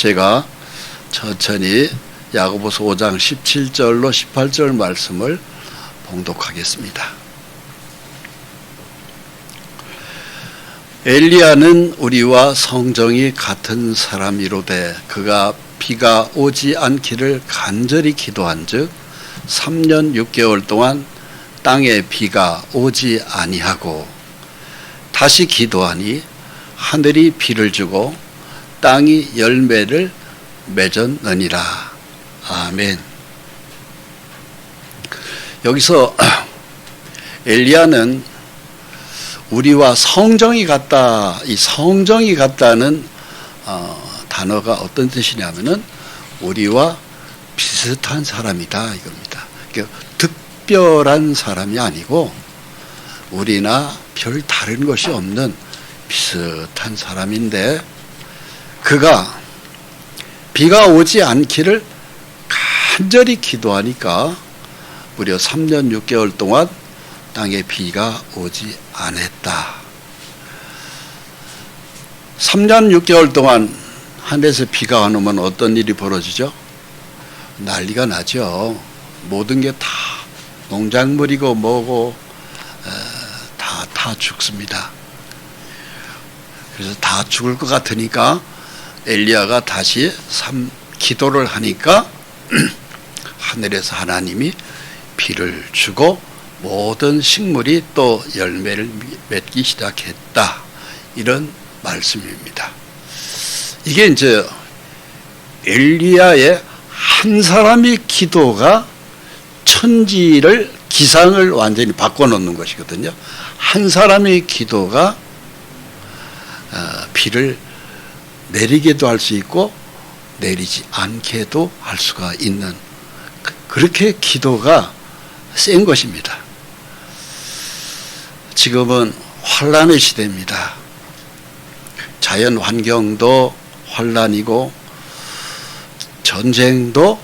제가 천천히 야고보서 5장 17절로 18절 말씀을 봉독하겠습니다. 엘리야는 우리와 성정이 같은 사람이로되 그가 비가 오지 않기를 간절히 기도한즉 3년 6개월 동안 땅에 비가 오지 아니하고 다시 기도하니 하늘이 비를 주고 땅이 열매를 맺었느니라. 아멘. 여기서 엘리야는 우리와 성정이 같다. 이 성정이 같다는 단어가 어떤 뜻이냐면은 우리와 비슷한 사람이다 이겁니다. 그러니까 특별한 사람이 아니고 우리나 별 다른 것이 없는 비슷한 사람인데 그가 비가 오지 않기를 간절히 기도하니까 무려 3년 6개월 동안 땅에 비가 오지 않았다. 3년 6개월 동안 하늘에서 비가 안 오면 어떤 일이 벌어지죠? 난리가 나죠. 모든 게 다 농작물이고 뭐고 다 죽습니다. 그래서 다 죽을 것 같으니까 엘리야가 다시 기도를 하니까 하늘에서 하나님이 비를 주고 모든 식물이 또 열매를 맺기 시작했다. 이런 말씀입니다. 이게 이제 엘리야의 한 사람의 기도가 천지를 기상을 완전히 바꿔놓는 것이거든요. 한 사람의 기도가 비를 내리게도 할 수 있고 내리지 않게도 할 수가 있는 그렇게 기도가 센 것입니다. 지금은 환란의 시대입니다. 자연 환경도 환란이고 전쟁도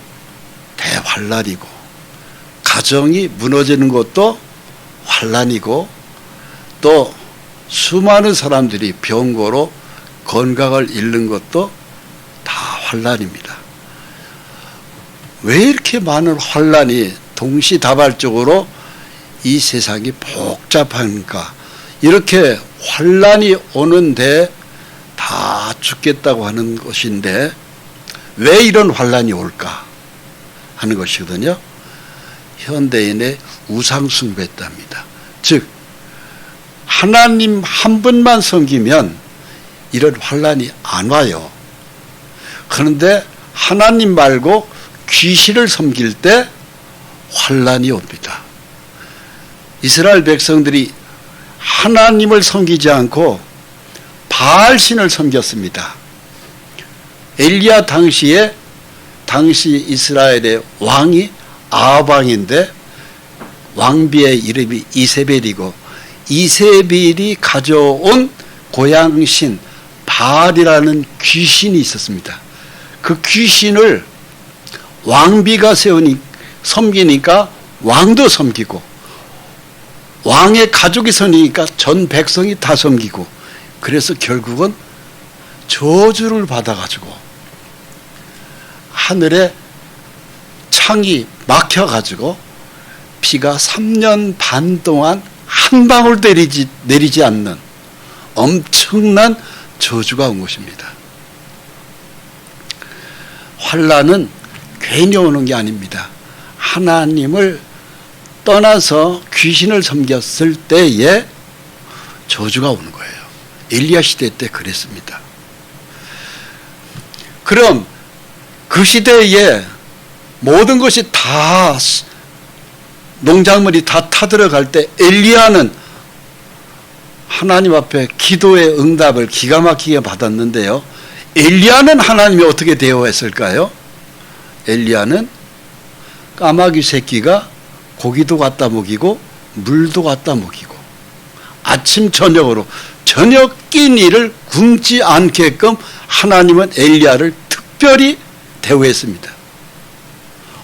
대환란이고 가정이 무너지는 것도 환란이고 또 수많은 사람들이 병고로 건강을 잃는 것도 다 환란입니다. 왜 이렇게 많은 환란이 동시다발적으로 이 세상이 복잡한가? 이렇게 환란이 오는데 다 죽겠다고 하는 것인데 왜 이런 환란이 올까 하는 것이거든요. 현대인의 우상숭배입니다. 즉 하나님 한 분만 섬기면 이런 환란이 안 와요. 그런데 하나님 말고 귀신을 섬길 때 환란이 옵니다. 이스라엘 백성들이 하나님을 섬기지 않고 바알신을 섬겼습니다. 엘리야 당시 이스라엘의 왕이 아합왕인데 왕비의 이름이 이세벨이고 이세벨이 가져온 고향신 바알이라는 귀신이 있었습니다. 그 귀신을 왕비가 섬기니까 왕도 섬기고 왕의 가족이 섬기니까 전 백성이 다 섬기고 그래서 결국은 저주를 받아가지고 하늘에 창이 막혀가지고 비가 3년 반 동안 한 방울 내리지 않는 엄청난 저주가 온 것입니다. 환란은 괜히 오는 게 아닙니다. 하나님을 떠나서 귀신을 섬겼을 때에 저주가 오는 거예요. 엘리야 시대 때 그랬습니다. 그럼 그 시대에 모든 것이 다 농작물이 다 타들어갈 때 엘리야는 하나님 앞에 기도의 응답을 기가 막히게 받았는데요. 엘리야는 하나님이 어떻게 대우했을까요? 엘리야는 까마귀 새끼가 고기도 갖다 먹이고 물도 갖다 먹이고 아침 저녁으로 저녁 끼니를 굶지 않게끔 하나님은 엘리야를 특별히 대우했습니다.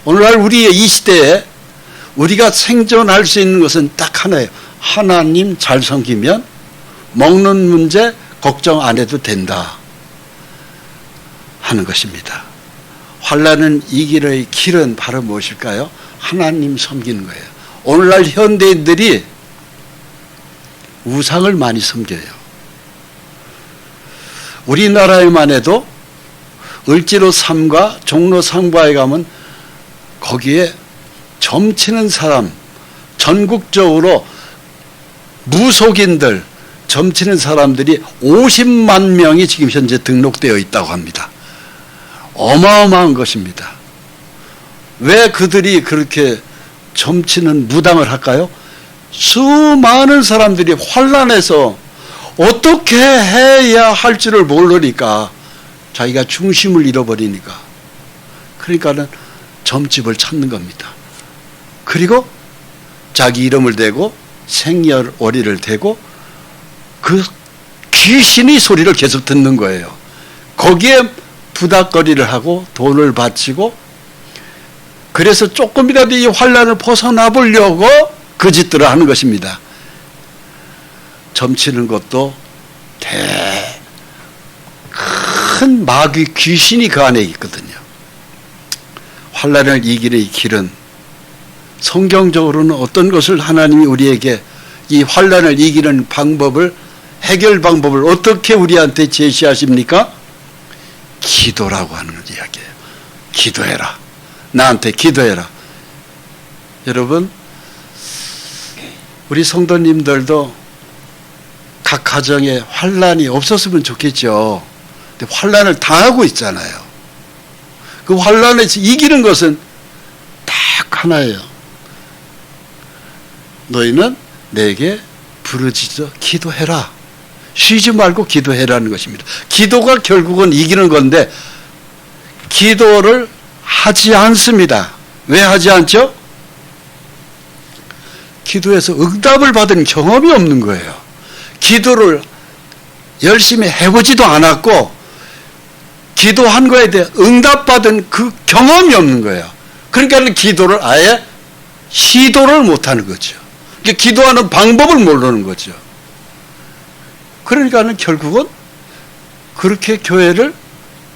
오늘날 우리의 이 시대에 우리가 생존할 수 있는 것은 딱 하나예요. 하나님 잘 섬기면 먹는 문제 걱정 안 해도 된다. 하는 것입니다. 환난은 이기는 길은 바로 무엇일까요? 하나님 섬기는 거예요. 오늘날 현대인들이 우상을 많이 섬겨요. 우리나라에만 해도 을지로 삼가, 종로 삼가에 가면 거기에 점치는 사람, 전국적으로 무속인들, 점치는 사람들이 50만 명이 지금 현재 등록되어 있다고 합니다. 어마어마한 것입니다. 왜 그들이 그렇게 점치는 무당을 할까요? 수많은 사람들이 환난에서 어떻게 해야 할 줄을 모르니까 자기가 중심을 잃어버리니까 그러니까는 점집을 찾는 겁니다. 그리고 자기 이름을 대고 생년월일을 대고 그 귀신의 소리를 계속 듣는 거예요. 거기에 부닥거리를 하고 돈을 바치고 그래서 조금이라도 이 환난을 벗어나 보려고 그 짓들을 하는 것입니다. 점치는 것도 큰 마귀 귀신이 그 안에 있거든요. 환난을 이기는 길은 성경적으로는 어떤 것을 하나님이 우리에게 이 환난을 이기는 방법을 해결 방법을 어떻게 우리한테 제시하십니까? 기도라고 하는 이야기예요. 기도해라. 나한테 기도해라. 여러분 우리 성도님들도 각 가정에 환난이 없었으면 좋겠죠. 근데 환난을 당하고 있잖아요. 그 환난에서 이기는 것은 딱 하나예요. 너희는 내게 부르짖어 기도해라. 쉬지 말고 기도해라는 것입니다. 기도가 결국은 이기는 건데 기도를 하지 않습니다. 왜 하지 않죠? 기도에서 응답을 받은 경험이 없는 거예요. 기도를 열심히 해보지도 않았고 기도한 거에 대해 응답받은 그 경험이 없는 거예요. 그러니까 기도를 아예 시도를 못하는 거죠. 기도하는 방법을 모르는 거죠. 그러니까 결국은 그렇게 교회를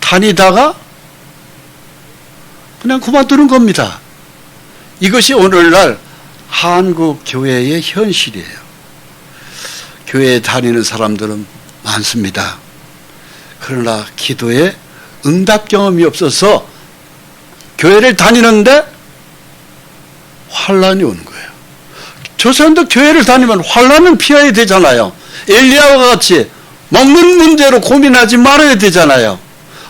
다니다가 그냥 그만두는 겁니다. 이것이 오늘날 한국 교회의 현실이에요. 교회에 다니는 사람들은 많습니다. 그러나 기도에 응답 경험이 없어서 교회를 다니는데 환난이 오는 거예요. 저 사람도 교회를 다니면 환난은 피해야 되잖아요. 엘리야와 같이 먹는 문제로 고민하지 말아야 되잖아요.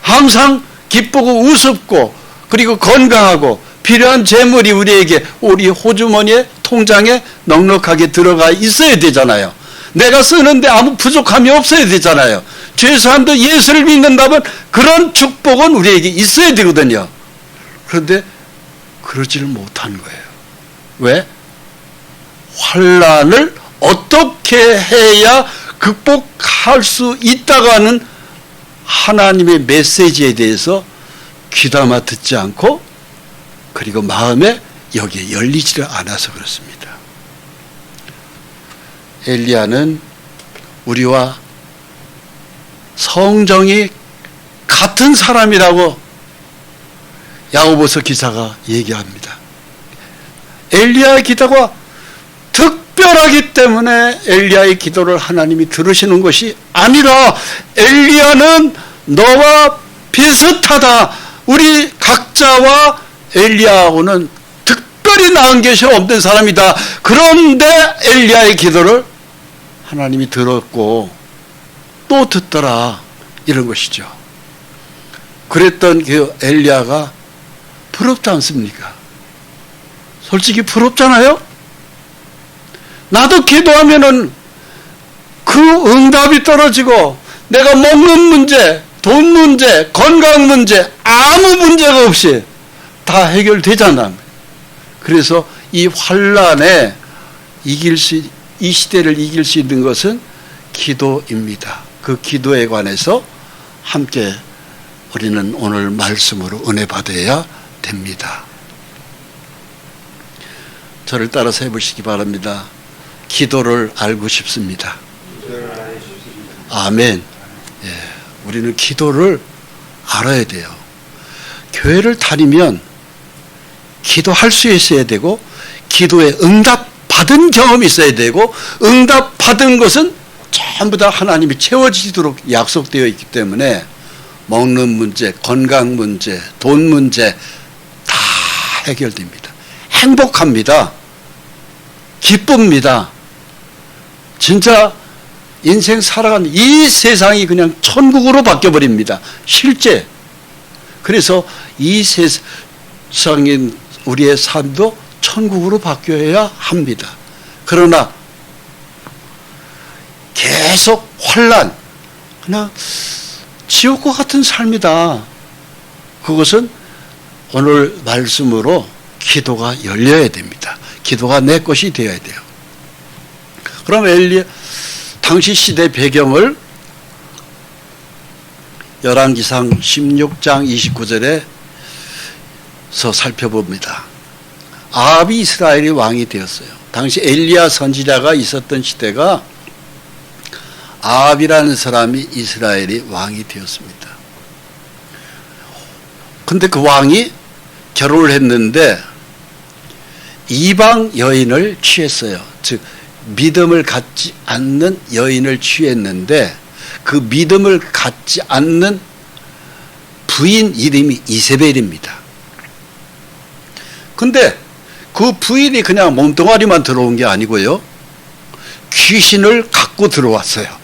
항상 기쁘고 우습고 그리고 건강하고 필요한 재물이 우리에게 우리 호주머니에 통장에 넉넉하게 들어가 있어야 되잖아요. 내가 쓰는데 아무 부족함이 없어야 되잖아요. 죄사함도 예수를 믿는다면 그런 축복은 우리에게 있어야 되거든요. 그런데 그러지를 못한 거예요. 왜? 환난을 어떻게 해야 극복할 수 있다고 하는 하나님의 메시지에 대해서 귀담아 듣지 않고 그리고 마음에 여기에 열리지를 않아서 그렇습니다. 엘리야는 우리와 성정이 같은 사람이라고 야고보서 기사가 얘기합니다. 엘리야의 기도가 특별하기 때문에 엘리야의 기도를 하나님이 들으시는 것이 아니라 엘리야는 너와 비슷하다. 우리 각자와 엘리야하고는 특별히 나은 것이 없는 사람이다. 그런데 엘리야의 기도를 하나님이 들었고 또 듣더라. 이런 것이죠. 그랬던 그 엘리야가 부럽지 않습니까? 솔직히 부럽잖아요? 나도 기도하면은 그 응답이 떨어지고 내가 먹는 문제, 돈 문제, 건강 문제 아무 문제가 없이 다 해결되잖아. 그래서 이 환난에 이 시대를 이길 수 있는 것은 기도입니다. 그 기도에 관해서 함께 우리는 오늘 말씀으로 은혜 받아야 됩니다. 저를 따라서 해보시기 바랍니다. 기도를 알고 싶습니다. 아멘. 예, 우리는 기도를 알아야 돼요. 교회를 다니면 기도할 수 있어야 되고 기도에 응답받은 경험이 있어야 되고 응답받은 것은 전부 다 하나님이 채워지도록 약속되어 있기 때문에 먹는 문제, 건강 문제, 돈 문제 다 해결됩니다. 행복합니다. 기쁩니다. 진짜 인생 살아가는 이 세상이 그냥 천국으로 바뀌어버립니다. 실제. 그래서 이 세상인 우리의 삶도 천국으로 바뀌어야 합니다. 그러나 계속 혼란, 그냥 지옥과 같은 삶이다. 그것은 오늘 말씀으로 기도가 열려야 됩니다. 기도가 내 것이 되어야 돼요. 그럼 당시 시대 배경을 열왕기상 16장 29절에서 살펴봅니다. 아합이 이스라엘의 왕이 되었어요. 당시 엘리야 선지자가 있었던 시대가 아합이라는 사람이 이스라엘의 왕이 되었습니다. 근데 그 왕이 결혼을 했는데 이방 여인을 취했어요. 즉 믿음을 갖지 않는 여인을 취했는데 그 믿음을 갖지 않는 부인 이름이 이세벨입니다. 근데 그 부인이 그냥 몸뚱아리만 들어온 게 아니고요. 귀신을 갖고 들어왔어요.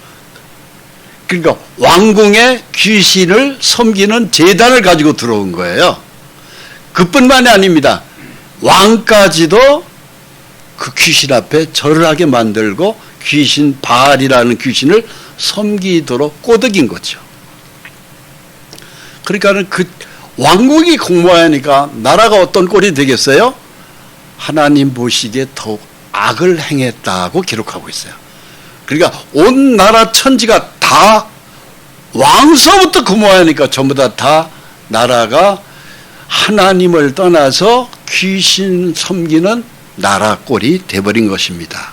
그러니까 왕궁에 귀신을 섬기는 제단을 가지고 들어온 거예요. 그뿐만이 아닙니다. 왕까지도 그 귀신 앞에 절을 하게 만들고 귀신 바알이라는 귀신을 섬기도록 꼬드긴 거죠. 그러니까는 그 왕국이 공모하니까 나라가 어떤 꼴이 되겠어요? 하나님 보시기에 더욱 악을 행했다고 기록하고 있어요. 그러니까 온 나라 천지가 다 왕서부터 공모하니까 전부 다 나라가 하나님을 떠나서 귀신 섬기는 나라 꼴이 돼버린 것입니다.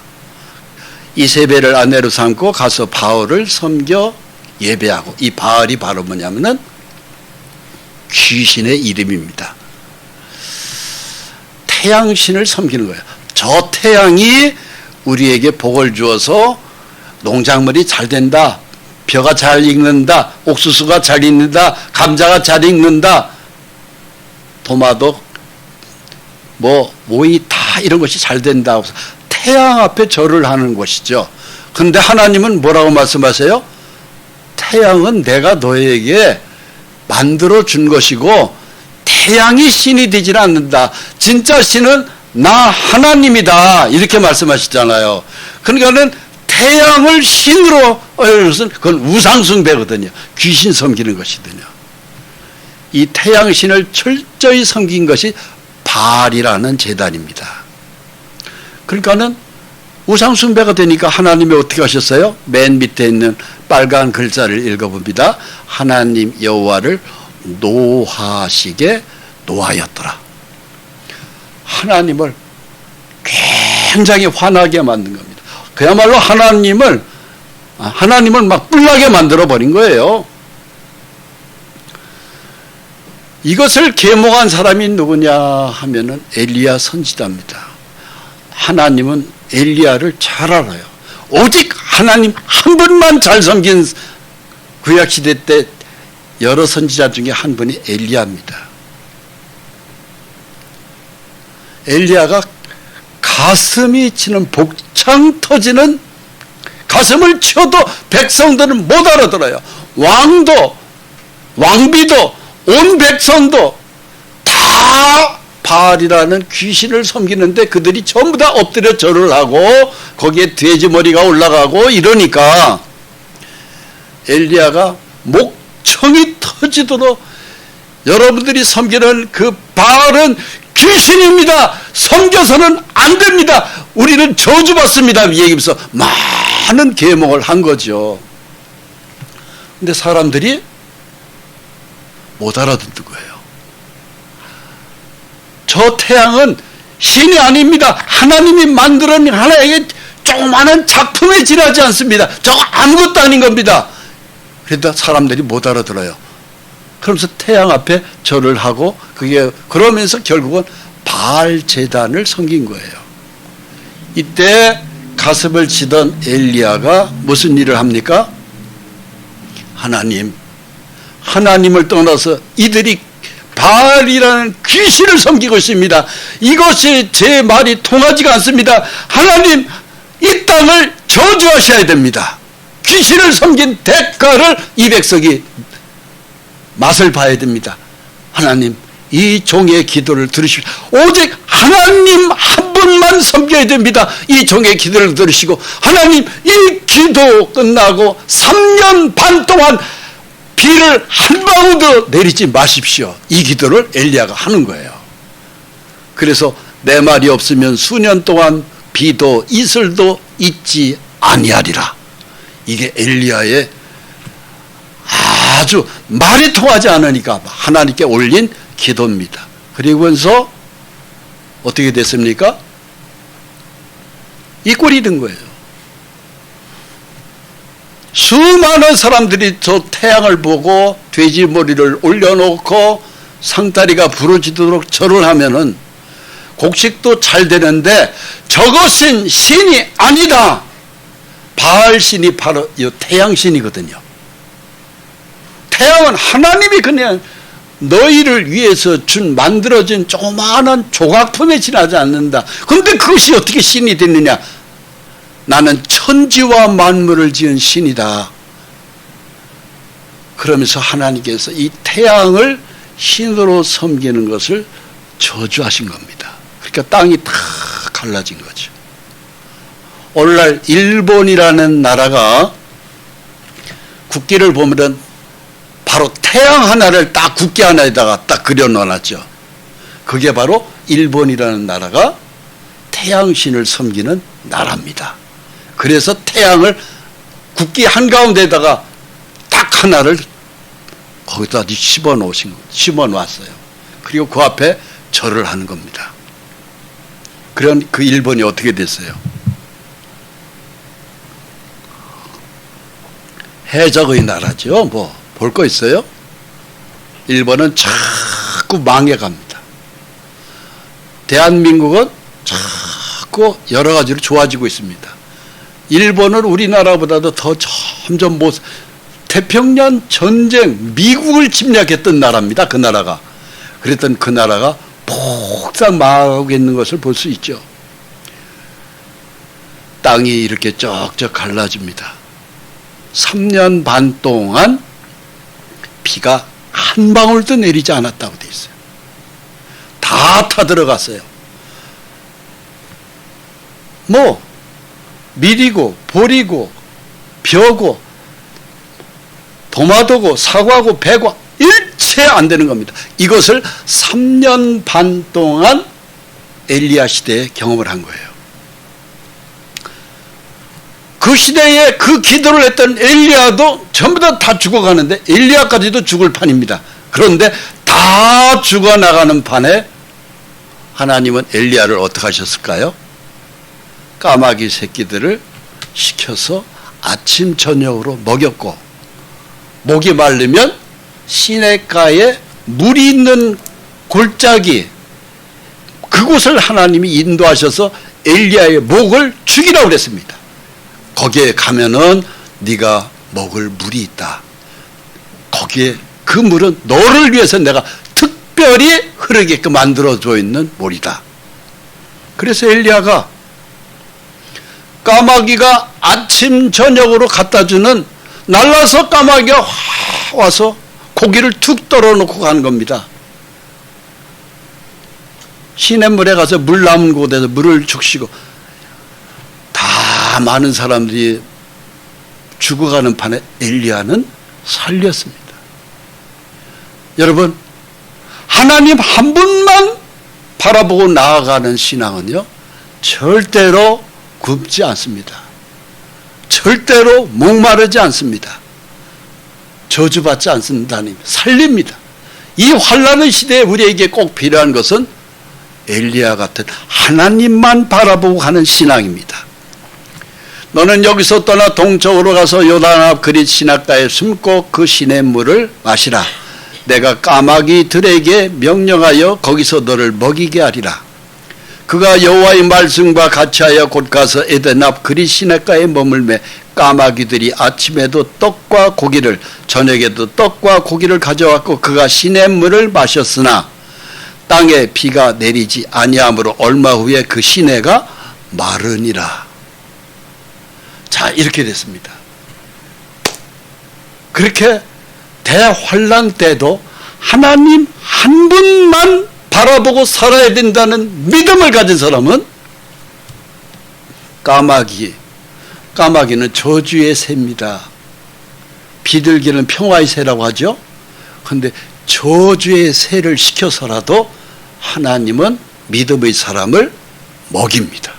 이세벨을 아내로 삼고 가서 바알을 섬겨 예배하고, 이 바알이 바로 뭐냐면은 귀신의 이름입니다. 태양신을 섬기는 거예요. 저 태양이 우리에게 복을 주어서 농작물이 잘 된다, 벼가 잘 익는다, 옥수수가 잘 익는다, 감자가 잘 익는다, 도마도 오이 다 이런 것이 잘 된다고 태양 앞에 절을 하는 것이죠. 그런데 하나님은 뭐라고 말씀하세요? 태양은 내가 너에게 만들어 준 것이고 태양이 신이 되질 않는다. 진짜 신은 나 하나님이다. 이렇게 말씀하시잖아요. 그러니까는 태양을 신으로 것은 그건 우상숭배거든요. 귀신 섬기는 것이거든요. 이 태양신을 철저히 섬긴 것이 바알이라는 제단입니다. 그러니까는 우상숭배가 되니까 하나님이 어떻게 하셨어요? 맨 밑에 있는 빨간 글자를 읽어봅니다. 하나님 여호와를 노하시게 노하였더라. 하나님을 굉장히 화나게 만든 겁니다. 그야말로 하나님을 막 뿔나게 만들어 버린 거예요. 이것을 계몽한 사람이 누구냐 하면은 엘리야 선지자입니다. 하나님은 엘리야를 잘 알아요. 오직 하나님 한 분만 잘 섬긴 구약시대 때 여러 선지자 중에 한 분이 엘리야입니다. 엘리야가 가슴이 치는 복창 터지는, 가슴을 치어도 백성들은 못 알아들어요. 왕도 왕비도 온 백성도 다 바알이라는 귀신을 섬기는데 그들이 전부 다 엎드려 절을 하고 거기에 돼지 머리가 올라가고 이러니까 엘리야가 목청이 터지도록 여러분들이 섬기는 그 바알은 귀신입니다. 섬겨서는 안 됩니다. 우리는 저주받습니다. 얘기하면서 많은 계몽을 한 거죠. 근데 사람들이 못 알아듣는 거예요. 저 태양은 신이 아닙니다. 하나님이 만들어낸 하나의 조그마한 작품에 지나지 않습니다. 저거 아무것도 아닌 겁니다. 그러다 사람들이 못 알아들어요. 그러면서 태양 앞에 절을 하고 그러면서 결국은 바알 제단을 섬긴 거예요. 이때 가슴을 치던 엘리야가 무슨 일을 합니까? 하나님을 떠나서 이들이 바알이라는 귀신을 섬기고 있습니다. 이것이 제 말이 통하지가 않습니다. 하나님, 이 땅을 저주하셔야 됩니다. 귀신을 섬긴 대가를 이 백성이 맛을 봐야 됩니다. 하나님, 이 종의 기도를 들으시고 오직 하나님 한 분만 섬겨야 됩니다. 이 종의 기도를 들으시고 하나님, 이 기도 끝나고 3년 반 동안 비를 한 방울도 내리지 마십시오. 이 기도를 엘리야가 하는 거예요. 그래서 내 말이 없으면 수년 동안 비도 이슬도 있지 아니하리라. 이게 엘리야의 아주 말이 통하지 않으니까 하나님께 올린 기도입니다. 그리고서 어떻게 됐습니까? 이 꼴이 된 거예요. 수많은 사람들이 저 태양을 보고 돼지 머리를 올려놓고 상다리가 부러지도록 절을 하면은 곡식도 잘 되는데 저것은 신이 아니다. 바알 신이 바로 이 태양 신이거든요. 태양은 하나님이 그냥 너희를 위해서 만들어진 조그마한 조각품에 지나지 않는다. 그런데 그것이 어떻게 신이 됐느냐? 나는 천지와 만물을 지은 신이다. 그러면서 하나님께서 이 태양을 신으로 섬기는 것을 저주하신 겁니다. 그러니까 땅이 다 갈라진 거죠. 오늘날 일본이라는 나라가 국기를 보면은 바로 태양 하나를 딱 국기 하나에다가 딱 그려놓았죠. 그게 바로 일본이라는 나라가 태양신을 섬기는 나라입니다. 그래서 태양을 국기 한가운데다가 딱 하나를 거기다 심어놨어요. 그리고 그 앞에 절을 하는 겁니다. 그런 그 일본이 어떻게 됐어요? 해적의 나라죠. 뭐 볼 거 있어요? 일본은 자꾸 망해갑니다. 대한민국은 자꾸 여러 가지로 좋아지고 있습니다. 일본은 우리나라보다도 더 점점 태평양 전쟁, 미국을 침략했던 나라입니다. 그 나라가. 그랬던 그 나라가 폭삭 망하고 있는 것을 볼 수 있죠. 땅이 이렇게 쩍쩍 갈라집니다. 3년 반 동안 비가 한 방울도 내리지 않았다고 돼 있어요. 다 타들어갔어요. 뭐 밀이고 보리고 벼고 도마도고 사과고 배고 일체 안 되는 겁니다. 이것을 3년 반 동안 엘리야 시대에 경험을 한 거예요. 그 시대에 그 기도를 했던 엘리야도 전부 다 죽어가는데 엘리야까지도 죽을 판입니다. 그런데 다 죽어나가는 판에 하나님은 엘리야를 어떻게 하셨을까요? 까마귀 새끼들을 시켜서 아침 저녁으로 먹였고, 목이 마르면 시냇가에 물이 있는 골짜기, 그곳을 하나님이 인도하셔서 엘리야의 목을 죽이라고 그랬습니다. 거기에 가면은 네가 먹을 물이 있다. 거기에 그 물은 너를 위해서 내가 특별히 흐르게끔 만들어져 있는 물이다. 그래서 엘리야가 까마귀가 아침 저녁으로 갖다 주는, 날라서 까마귀가 와서 고기를 툭 떨어놓고 가는 겁니다. 시냇물에 가서 물 남은 곳에서 물을 죽시고, 다 많은 사람들이 죽어가는 판에 엘리야는 살렸습니다. 여러분, 하나님 한 분만 바라보고 나아가는 신앙은요, 절대로 굶지 않습니다. 절대로 목마르지 않습니다. 저주받지 않습니다. 살립니다. 이 환난의 시대에 우리에게 꼭 필요한 것은 엘리야 같은 하나님만 바라보고 가는 신앙입니다. 너는 여기서 떠나 동쪽으로 가서 요단 앞 그릿 시냇가에 숨고 그 시냇물을 마시라. 내가 까마귀들에게 명령하여 거기서 너를 먹이게 하리라. 그가 여호와의 말씀과 같이 하여 곧 가서 에덴 앞 그리 시냇가에 머물매 까마귀들이 아침에도 떡과 고기를 저녁에도 떡과 고기를 가져왔고 그가 시냇물을 마셨으나 땅에 비가 내리지 아니하므로 얼마 후에 그 시내가 마르니라. 자, 이렇게 됐습니다. 그렇게 대환란 때도 하나님 한 분만 바라보고 살아야 된다는 믿음을 가진 사람은 까마귀는 저주의 새입니다. 비둘기는 평화의 새라고 하죠. 그런데 저주의 새를 시켜서라도 하나님은 믿음의 사람을 먹입니다.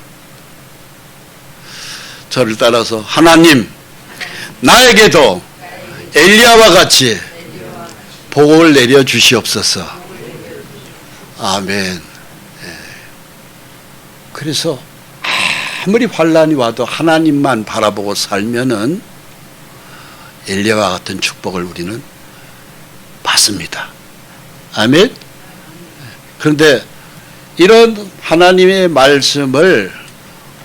저를 따라서 하나님 나에게도 엘리야와 같이 복을 내려 주시옵소서. 아멘. 그래서 아무리 환란이 와도 하나님만 바라보고 살면은 엘리야와 같은 축복을 우리는 받습니다. 아멘. 그런데 이런 하나님의 말씀을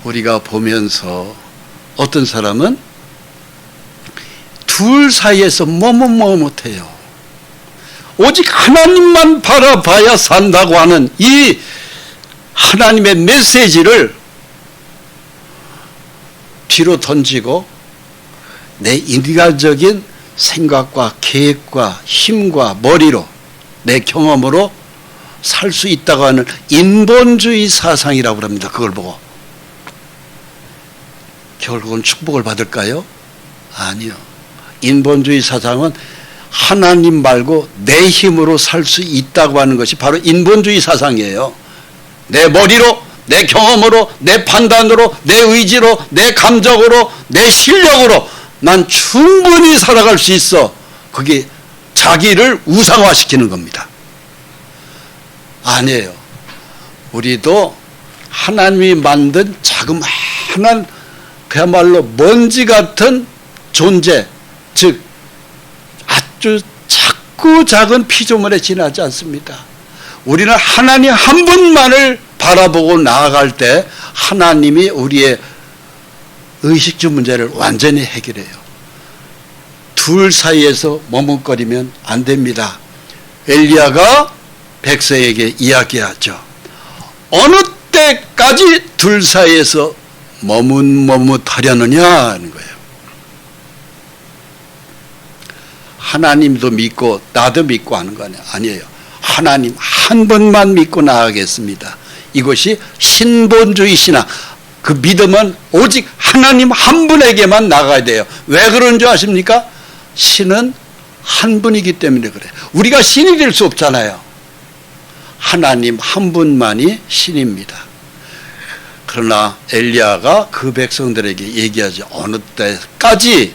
우리가 보면서 어떤 사람은 둘 사이에서 머뭇머뭇해요. 오직 하나님만 바라봐야 산다고 하는 이 하나님의 메시지를 뒤로 던지고 내 인간적인 생각과 계획과 힘과 머리로 내 경험으로 살 수 있다고 하는 인본주의 사상이라고 합니다. 그걸 보고 결국은 축복을 받을까요? 아니요. 인본주의 사상은 하나님 말고 내 힘으로 살 수 있다고 하는 것이 바로 인본주의 사상이에요. 내 머리로, 내 경험으로, 내 판단으로, 내 의지로, 내 감정으로, 내 실력으로 난 충분히 살아갈 수 있어. 그게 자기를 우상화시키는 겁니다. 아니에요. 우리도 하나님이 만든 자그마한 그야말로 먼지 같은 존재, 즉 아주 작고 작은 피조물에 지나지 않습니다. 우리는 하나님 한 분만을 바라보고 나아갈 때 하나님이 우리의 의식주 문제를 완전히 해결해요. 둘 사이에서 머뭇거리면 안 됩니다. 엘리야가 백성에게 이야기하죠. 어느 때까지 둘 사이에서 머뭇머뭇하려느냐 하는 거예요. 하나님도 믿고 나도 믿고 하는 거 아니에요. 하나님 한 분만 믿고 나아가겠습니다. 이것이 신본주의 신앙. 그 믿음은 오직 하나님 한 분에게만 나가야 돼요. 왜 그런 줄 아십니까? 신은 한 분이기 때문에 그래요. 우리가 신이 될 수 없잖아요. 하나님 한 분만이 신입니다. 그러나 엘리야가 그 백성들에게 얘기하죠. 어느 때까지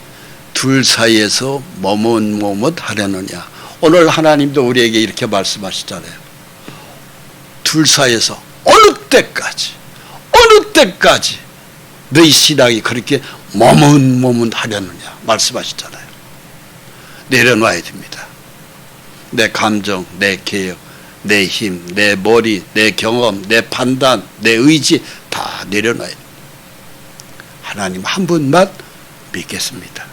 둘 사이에서 머뭇머뭇하려느냐. 오늘 하나님도 우리에게 이렇게 말씀하시잖아요. 둘 사이에서 어느 때까지 너희 신앙이 그렇게 머뭇머뭇하려느냐 말씀하시잖아요. 내려놔야 됩니다. 내 감정, 내 계획, 내 힘, 내 머리, 내 경험, 내 판단, 내 의지 다 내려놔야 됩니다. 하나님 한 분만 믿겠습니다.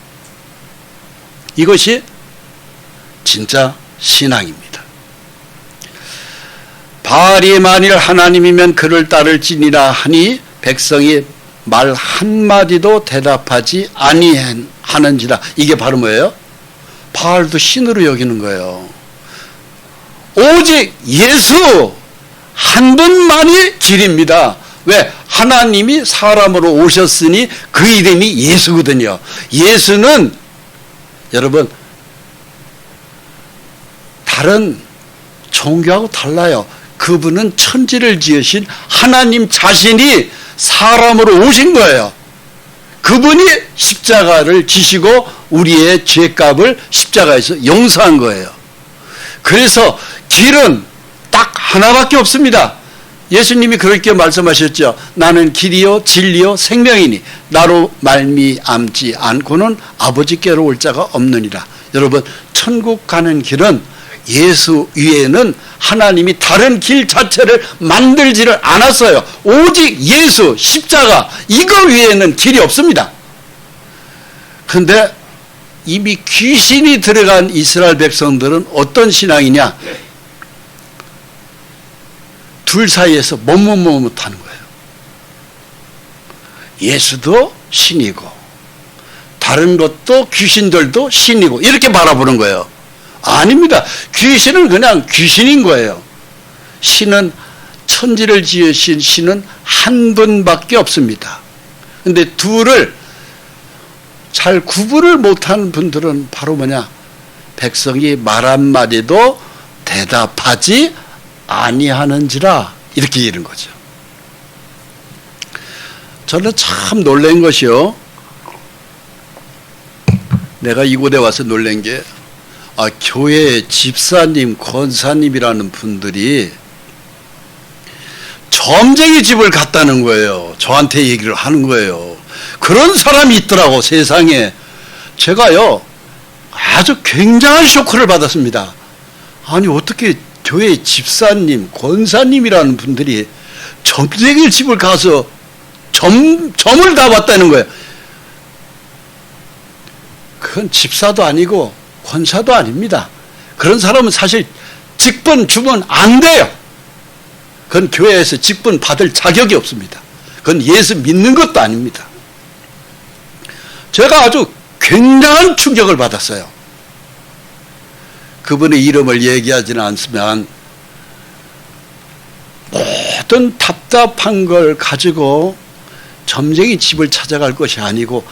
이것이 진짜 신앙입니다. 바알이 만일 하나님이면 그를 따를지니라 하니 백성이 말 한마디도 대답하지 아니하는지라. 이게 바로 뭐예요? 바알도 신으로 여기는 거예요. 오직 예수 한 분만이 길입니다. 왜? 하나님이 사람으로 오셨으니 그 이름이 예수거든요. 예수는 여러분 다른 종교하고 달라요. 그분은 천지를 지으신 하나님 자신이 사람으로 오신 거예요. 그분이 십자가를 지시고 우리의 죄값을 십자가에서 용서한 거예요. 그래서 길은 딱 하나밖에 없습니다. 예수님이 그렇게 말씀하셨죠. 나는 길이요 진리요 생명이니 나로 말미암지 않고는 아버지께로 올 자가 없느니라. 여러분 천국 가는 길은 예수 위에는 하나님이 다른 길 자체를 만들지를 않았어요. 오직 예수, 십자가, 이거 위에는 길이 없습니다. 그런데 이미 귀신이 들어간 이스라엘 백성들은 어떤 신앙이냐? 둘 사이에서 머뭇머뭇하는 거예요. 예수도 신이고 다른 것도 귀신들도 신이고 이렇게 바라보는 거예요. 아닙니다. 귀신은 그냥 귀신인 거예요. 신은, 천지를 지으신 신은 한 분밖에 없습니다. 근데 둘을 잘 구분을 못하는 분들은 바로 뭐냐? 백성이 말 한마디도 대답하지 아니하는지라, 이렇게 이런 거죠. 저는 참 놀란 것이요, 내가 이곳에 와서 놀란 게, 교회 집사님, 권사님이라는 분들이 점쟁이 집을 갔다는 거예요. 저한테 얘기를 하는 거예요. 그런 사람이 있더라고, 세상에. 제가요, 아주 굉장한 쇼크를 받았습니다. 아니, 어떻게 교회 집사님, 권사님이라는 분들이 점쟁이 집을 가서 점을 다 봤다는 거예요. 그건 집사도 아니고 권사도 아닙니다. 그런 사람은 사실 직분 주면 안 돼요. 그건 교회에서 직분 받을 자격이 없습니다. 그건 예수 믿는 것도 아닙니다. 제가 아주 굉장한 충격을 받았어요. 그분의 이름을 얘기하지는 않지만 모든 답답한 걸 가지고 점쟁이 집을 찾아갈 것이 아니고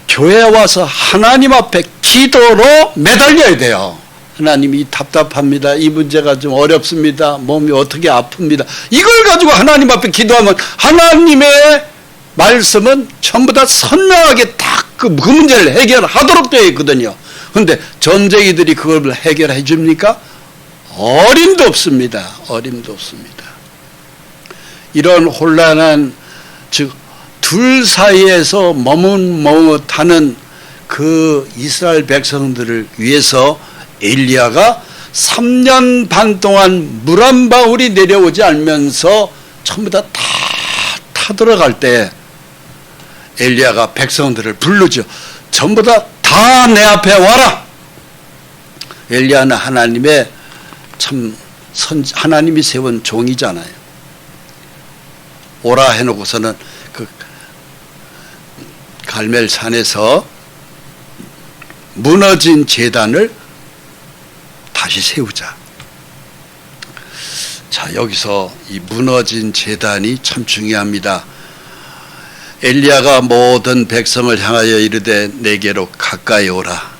교회에 와서 하나님 앞에 기도로 매달려야 돼요. 하나님이 답답합니다. 이 문제가 좀 어렵습니다. 몸이 어떻게 아픕니다. 이걸 가지고 하나님 앞에 기도하면 하나님의 말씀은 전부 다 선명하게 딱 그 문제를 해결하도록 되어 있거든요. 그런데 점쟁이들이 그걸 해결해 줍니까? 어림도 없습니다. 어림도 없습니다. 이런 혼란한, 즉 둘 사이에서 머뭇머뭇하는 그 이스라엘 백성들을 위해서 엘리야가 3년 반 동안 물 한 방울이 내려오지 않으면서 전부 다 타들어갈 때 엘리야가 백성들을 부르죠. 전부 다 내 앞에 와라. 엘리야는 하나님의 하나님이 세운 종이잖아요. 오라 해놓고서는 그 갈멜산에서 무너진 제단을 다시 세우자. 자, 여기서 이 무너진 제단이 참 중요합니다. 엘리야가 모든 백성을 향하여 이르되 내게로 가까이 오라.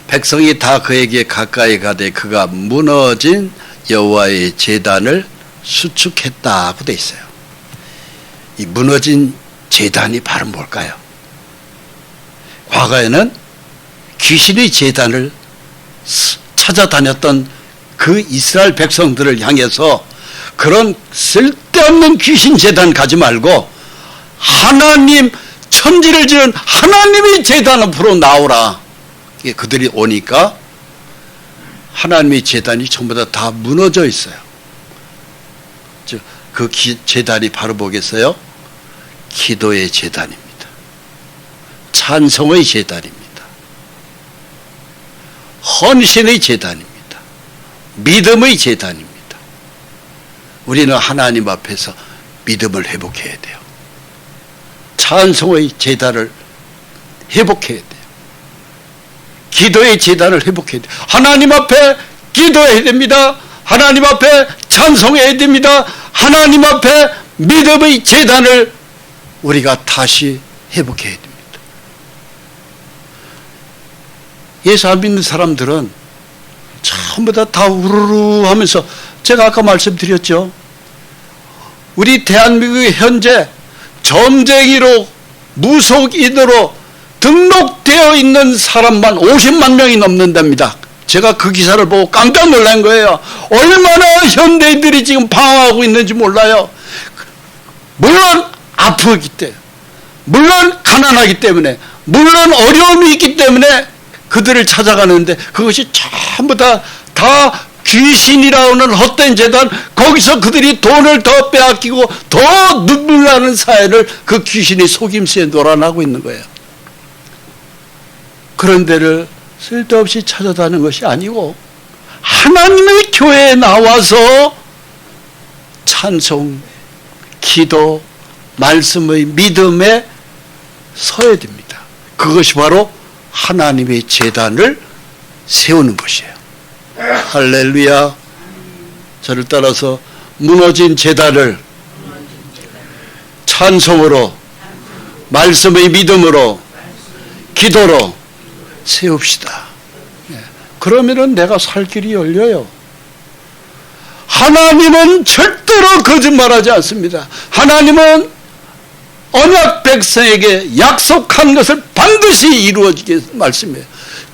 백성이 다 그에게 가까이 가되 그가 무너진 여호와의 제단을 수축했다고 돼 있어요. 이 무너진 제단이 바로 뭘까요? 과거에는 귀신의 제단을 찾아다녔던 그 이스라엘 백성들을 향해서 그런 쓸데없는 귀신 제단 가지 말고 하나님, 천지를 지은 하나님의 제단 앞으로 나오라. 그들이 오니까 하나님의 제단이 전부 다 무너져 있어요. 즉, 그 제단이 바로 뭐겠어요? 기도의 제단입니다. 찬송의 제단입니다. 헌신의 제단입니다. 믿음의 제단입니다. 우리는 하나님 앞에서 믿음을 회복해야 돼요. 찬송의 제단을 회복해야 돼요. 기도의 제단을 회복해야 돼요. 하나님 앞에 기도해야 됩니다. 하나님 앞에 찬송해야 됩니다. 하나님 앞에 믿음의 제단을 우리가 다시 회복해야 됩니다. 예수 안 믿는 사람들은 전부 다 우르르 하면서, 제가 아까 말씀드렸죠. 우리 대한민국이 현재 점쟁이로, 무속인으로 등록되어 있는 사람만 50만 명이 넘는답니다. 제가 그 기사를 보고 깜짝 놀란 거예요. 얼마나 현대인들이 지금 방황하고 있는지 몰라요. 물론 아프기 때문에, 물론 가난하기 때문에, 물론 어려움이 있기 때문에 그들을 찾아가는데 그것이 전부 다 귀신이라는 헛된 재단, 거기서 그들이 돈을 더 빼앗기고 더 눈물 나는 사회를 그 귀신이 속임수에 놀아나고 있는 거예요. 그런 데를 쓸데없이 찾아다니는 것이 아니고 하나님의 교회에 나와서 찬송, 기도, 말씀의 믿음에 서야 됩니다. 그것이 바로 하나님의 제단을 세우는 것이에요. 할렐루야. 저를 따라서 무너진 제단을 찬송으로, 말씀의 믿음으로, 기도로 세웁시다. 그러면은 내가 살 길이 열려요. 하나님은 절대로 거짓말하지 않습니다. 하나님은 언약 백성에게 약속한 것을 반드시 이루어지게 말씀해요.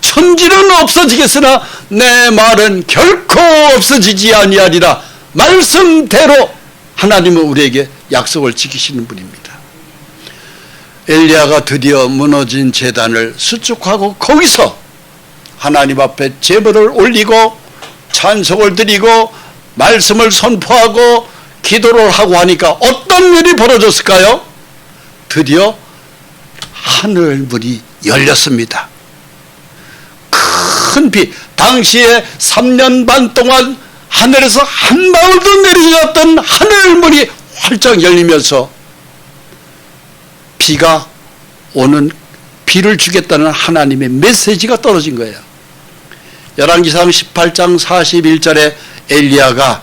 천지는 없어지겠으나 내 말은 결코 없어지지 아니하리라. 말씀대로 하나님은 우리에게 약속을 지키시는 분입니다. 엘리야가 드디어 무너진 제단을 수축하고 거기서 하나님 앞에 제물을 올리고 찬송을 드리고 말씀을 선포하고 기도를 하고 하니까 어떤 일이 벌어졌을까요? 드디어 하늘 문이 열렸습니다. 큰 비, 당시에 3년 반 동안 하늘에서 한 방울도 내리지 않았던 하늘 문이 활짝 열리면서 비가 오는, 비를 주겠다는 하나님의 메시지가 떨어진 거예요. 열왕기상 18장 41절에 엘리야가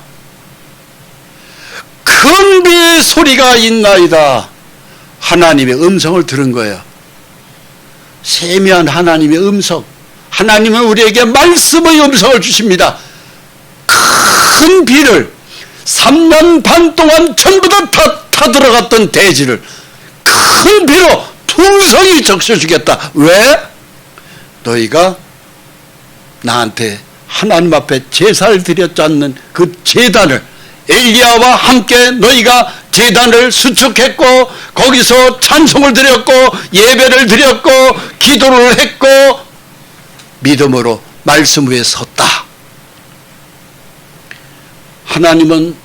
큰 비의 소리가 있나이다. 하나님의 음성을 들은 거예요. 세미한 하나님의 음성. 하나님은 우리에게 말씀의 음성을 주십니다. 큰 비를 3년 반 동안 전부 다 타들어갔던 대지를 큰 비로 풍성히 적셔주겠다. 왜? 너희가 나한테 하나님 앞에 제사를 드렸지 않는 그 제단을, 엘리야와 함께 너희가 제단을 수축했고 거기서 찬송을 드렸고 예배를 드렸고 기도를 했고 믿음으로 말씀 위에 섰다. 하나님은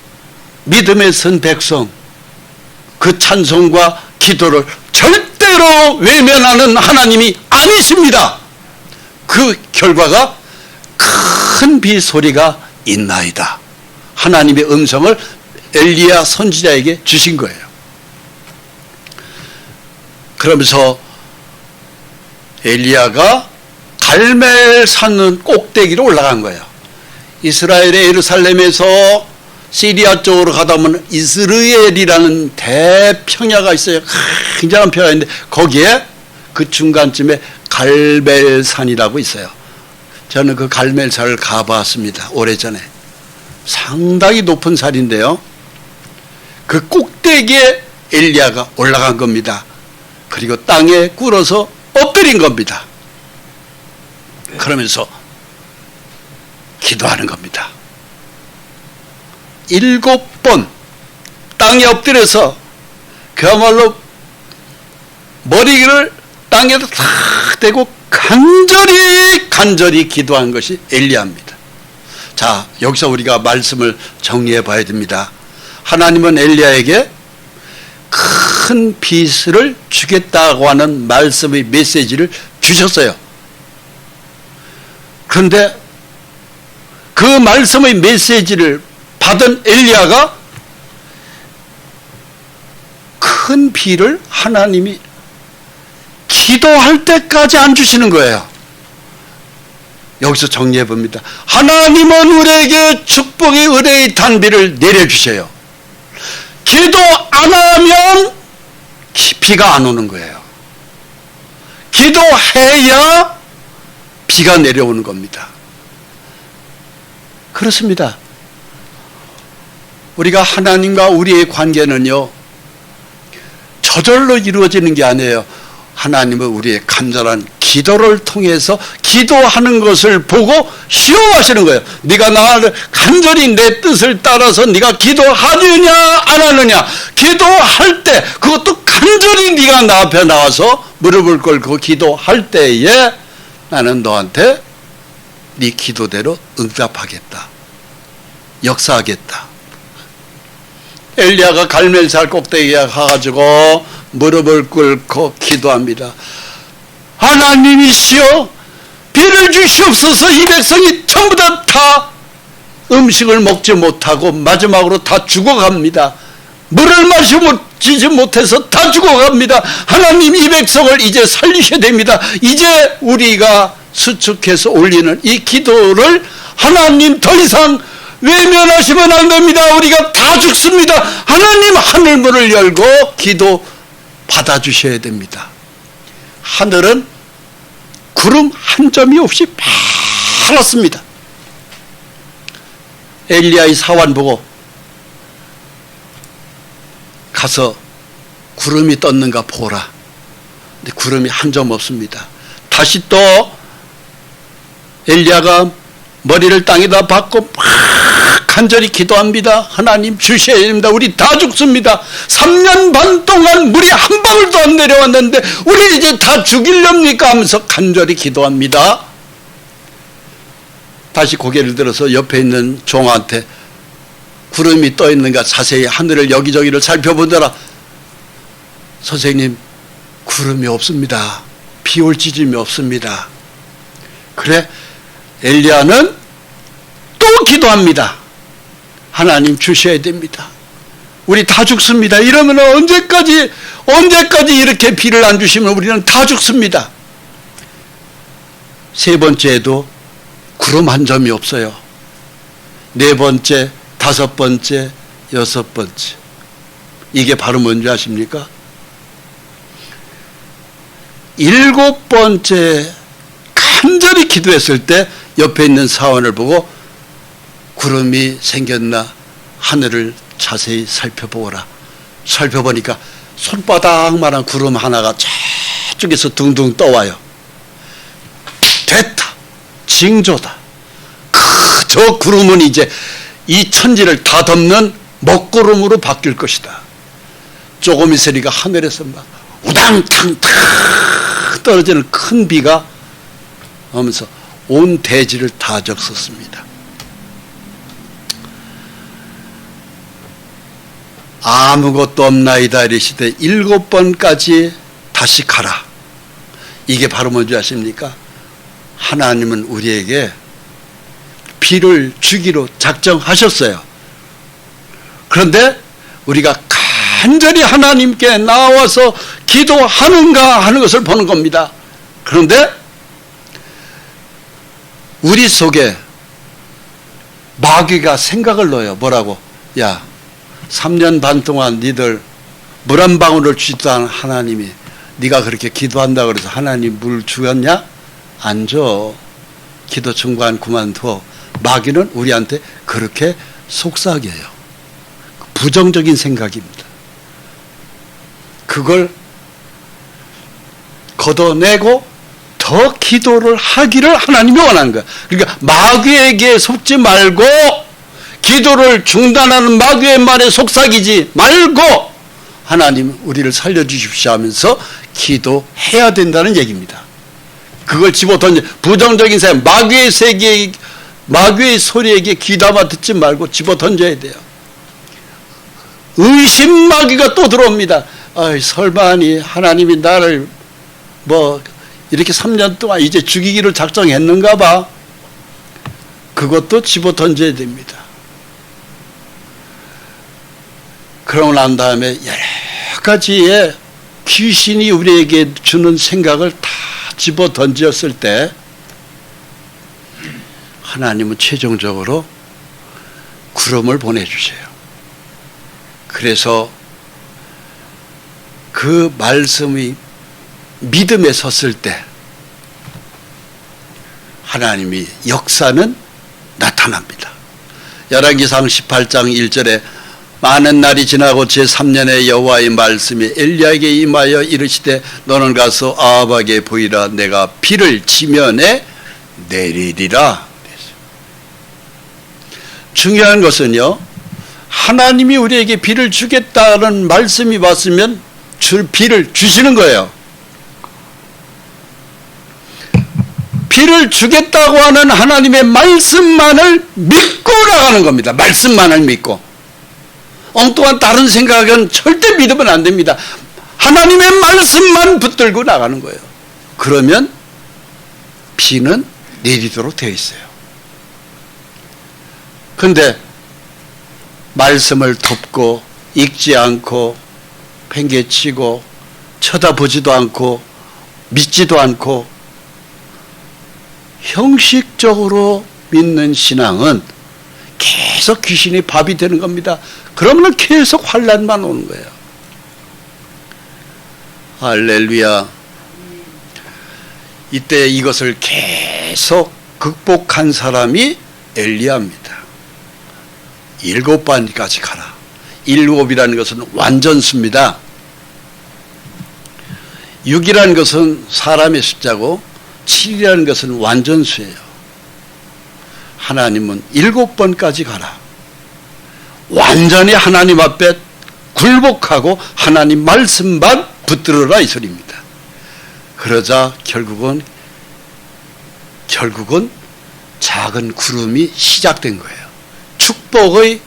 믿음에 선 백성, 그 찬송과 기도를 절대로 외면하는 하나님이 아니십니다. 그 결과가 큰 비 소리가 있나이다. 하나님의 음성을 엘리야 선지자에게 주신 거예요. 그러면서 엘리야가 갈멜산 꼭대기로 올라간 거예요. 이스라엘의 예루살렘에서 시리아 쪽으로 가다 보면 이스르엘이라는 대평야가 있어요. 굉장한 평야인데 거기에 그 중간쯤에 갈멜산이라고 있어요. 저는 그 갈멜산을 가봤습니다. 오래전에. 상당히 높은 산인데요. 그 꼭대기에 엘리야가 올라간 겁니다. 그리고 땅에 꿇어서 엎드린 겁니다. 그러면서 기도하는 겁니다. 7번 땅에 엎드려서 그야말로 머리를 땅에다 탁 대고 간절히 기도한 것이 엘리야입니다. 자, 여기서 우리가 말씀을 정리해 봐야 됩니다. 하나님은 엘리야에게 큰 빛을 주겠다고 하는 말씀의 메시지를 주셨어요. 그런데 그 말씀의 메시지를 받은 엘리야가 큰 비를 하나님이 기도할 때까지 안 주시는 거예요. 여기서 정리해 봅니다. 하나님은 우리에게 축복의 은혜의 단비를 내려주셔요. 기도 안 하면 비가 안 오는 거예요. 기도해야 비가 내려오는 겁니다. 그렇습니다. 우리가 하나님과 우리의 관계는요, 저절로 이루어지는 게 아니에요. 하나님은 우리의 간절한 기도를 통해서 기도하는 것을 보고 시험하시는 거예요. 네가 나를 간절히 내 뜻을 따라서 네가 기도하느냐 안 하느냐. 기도할 때 그것도 간절히 네가 나 앞에 나와서 무릎을 꿇고 기도할 때에 나는 너한테 네 기도대로 응답하겠다. 역사하겠다. 엘리야가 갈멜살 꼭대기에 가가지고 무릎을 꿇고 기도합니다. 하나님이시여, 비를 주시옵소서. 이 백성이 전부 다 음식을 먹지 못하고 마지막으로 다 죽어갑니다. 물을 마시지 못해서 다 죽어갑니다. 하나님, 이 백성을 이제 살리셔야 됩니다. 이제 우리가 수축해서 올리는 이 기도를 하나님 더 이상 외면하시면 안 됩니다. 우리가 다 죽습니다. 하나님, 하늘문을 열고 기도 받아주셔야 됩니다. 하늘은 구름 한 점이 없이 파랗습니다. 엘리야의 사환 보고 가서 구름이 떴는가 보라. 근데 구름이 한 점 없습니다. 다시 또 엘리야가 머리를 땅에다 박고 막 간절히 기도합니다. 하나님, 주셔야 됩니다. 우리 다 죽습니다. 3년 반 동안 물이 한 방울도 안 내려왔는데 우리 이제 다 죽이렵니까 하면서 간절히 기도합니다. 다시 고개를 들어서 옆에 있는 종한테 구름이 떠 있는가 자세히 하늘을 여기저기를 살펴보더라. 선생님, 구름이 없습니다. 비 올 지점이 없습니다. 그래, 엘리야는 또 기도합니다. 하나님, 주셔야 됩니다. 우리 다 죽습니다. 이러면 언제까지 이렇게 비를 안 주시면 우리는 다 죽습니다. 세 번째에도 구름 한 점이 없어요. 네 번째, 다섯 번째, 여섯 번째. 이게 바로 뭔지 아십니까? 일곱 번째 간절히 기도했을 때 옆에 있는 사원을 보고 구름이 생겼나 하늘을 자세히 살펴보라. 살펴보니까 손바닥만한 구름 하나가 저쪽에서 둥둥 떠와요. 됐다. 징조다. 저 구름은 이제 이 천지를 다 덮는 먹구름으로 바뀔 것이다. 조금 있으니까 하늘에서 막 우당탕탕 떨어지는 큰 비가 오면서 온 대지를 다 적셨습니다. 아무것도 없나이다 이르시되 7번까지 다시 가라. 이게 바로 뭔지 아십니까? 하나님은 우리에게 비를 주기로 작정하셨어요. 그런데 우리가 간절히 하나님께 나와서 기도하는가 하는 것을 보는 겁니다. 그런데 우리 속에 마귀가 생각을 넣어요. 뭐라고? 야, 3년 반 동안 니들 물 한 방울을 주지도 않은 하나님이 네가 그렇게 기도한다고 그래서 하나님 물 주었냐? 안 줘. 기도 중간 그만둬. 마귀는 우리한테 그렇게 속삭여요. 부정적인 생각입니다. 그걸 걷어내고 더 기도를 하기를 하나님이 원하는 거야. 그러니까 마귀에게 속지 말고 기도를 중단하는 마귀의 말에 속삭이지 말고 하나님 우리를 살려주십시오 하면서 기도해야 된다는 얘기입니다. 그걸 집어던져 부정적인 생각, 마귀의 세계에 마귀의 소리에게 귀담아 듣지 말고 집어던져야 돼요. 의심 마귀가 또 들어옵니다. 설마니 하나님이 나를 뭐 이렇게 3년 동안 이제 죽이기로 작정했는가 봐. 그것도 집어던져야 됩니다. 그러고 난 다음에 여러 가지의 귀신이 우리에게 주는 생각을 다 집어던졌을 때 하나님은 최종적으로 구름을 보내주세요. 그래서 그 말씀이 믿음에 섰을 때 하나님이 역사는 나타납니다. 열왕기상 18장 1절에 많은 날이 지나고 제3년에 여호와의 말씀이 엘리야에게 임하여 이르시되 너는 가서 아합에게 보이라. 내가 비를 지면에 내리리라. 중요한 것은요, 하나님이 우리에게 비를 주겠다는 말씀이 왔으면 비를 주시는 거예요. 비를 주겠다고 하는 하나님의 말씀만을 믿고 나가는 겁니다. 말씀만을 믿고. 엉뚱한 다른 생각은 절대 믿으면 안 됩니다. 하나님의 말씀만 붙들고 나가는 거예요. 그러면 비는 내리도록 되어 있어요. 그런데 말씀을 덮고 읽지 않고 팽개치고 쳐다보지도 않고 믿지도 않고 형식적으로 믿는 신앙은 계속 귀신이 밥이 되는 겁니다. 그러면 계속 환난만 오는 거예요. 할렐루야. 이때 이것을 계속 극복한 사람이 엘리야입니다. 7번까지 가라. 7이라는 것은 완전수입니다. 6이라는 것은 사람의 숫자고 7이라는 것은 완전수예요. 하나님은 7번까지 가라. 완전히 하나님 앞에 굴복하고 하나님 말씀만 붙들어라 이 소리입니다. 그러자 결국은 작은 구름이 시작된 거예요. 축복의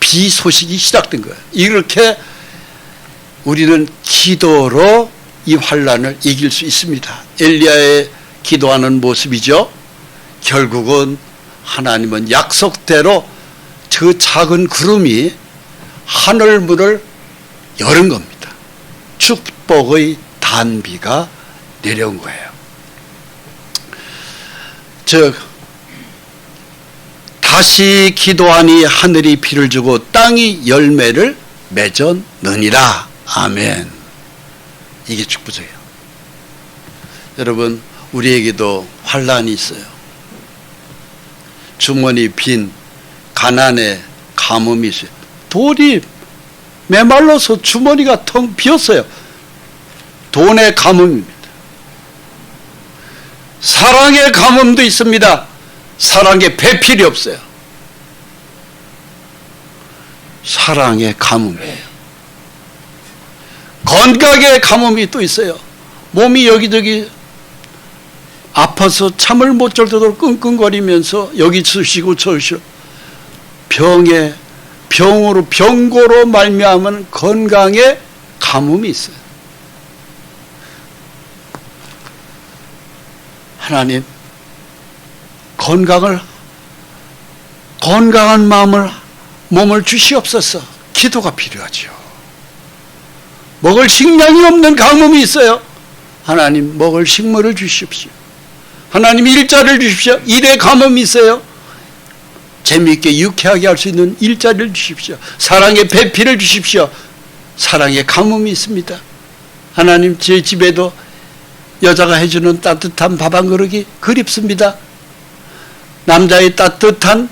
비 소식이 시작된 거예요. 이렇게 우리는 기도로 이 환난을 이길 수 있습니다. 엘리야의 기도하는 모습이죠. 결국은 하나님은 약속대로 그 작은 구름이 하늘문을 열은 겁니다. 축복의 단비가 내려온 거예요. 즉 다시 기도하니 하늘이 비를 주고 땅이 열매를 맺었느니라. 아멘. 이게 축복이에요. 여러분, 우리에게도 환난이 있어요. 주머니 빈 가난의 가뭄이 있어요. 돌이 메말라서 주머니가 텅 비었어요. 돈의 가뭄입니다. 사랑의 가뭄도 있습니다. 사랑의 배필이 없어요. 사랑의 가뭄이에요. 건강의 가뭄이 또 있어요. 몸이 여기저기 아파서 잠을 못 잘 정도로 끙끙거리면서 여기 쓰시고 저 쓰시고 병고로 말미암은 건강의 가뭄이 있어요. 하나님, 건강한 몸을 주시옵소서. 기도가 필요하죠. 먹을 식량이 없는 가뭄이 있어요. 하나님, 먹을 식물을 주십시오. 하나님, 일자를 주십시오. 일의 가뭄이 있어요. 재미있게 유쾌하게 할 수 있는 일자리를 주십시오. 사랑의 배필을 주십시오. 사랑의 가뭄이 있습니다. 하나님, 제 집에도 여자가 해주는 따뜻한 밥 한 그릇이 그립습니다. 남자의 따뜻한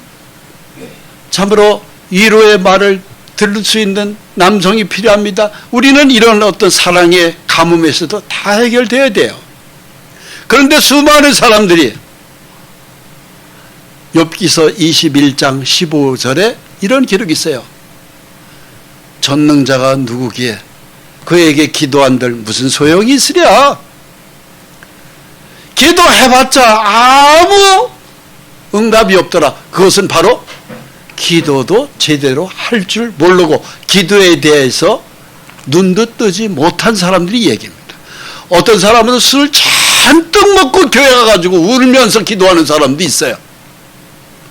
참으로 위로의 말을 들을 수 있는 남성이 필요합니다. 우리는 이런 어떤 사랑의 가뭄에서도 다 해결되어야 돼요. 그런데 수많은 사람들이 욥기서 21장 15절에 이런 기록이 있어요. 전능자가 누구기에 그에게 기도한들 무슨 소용이 있으랴. 기도해봤자 아무 응답이 없더라. 그것은 바로 기도도 제대로 할 줄 모르고 기도에 대해서 눈도 뜨지 못한 사람들이 얘기합니다. 어떤 사람은 술 잔뜩 먹고 교회 가가지고 울면서 기도하는 사람도 있어요.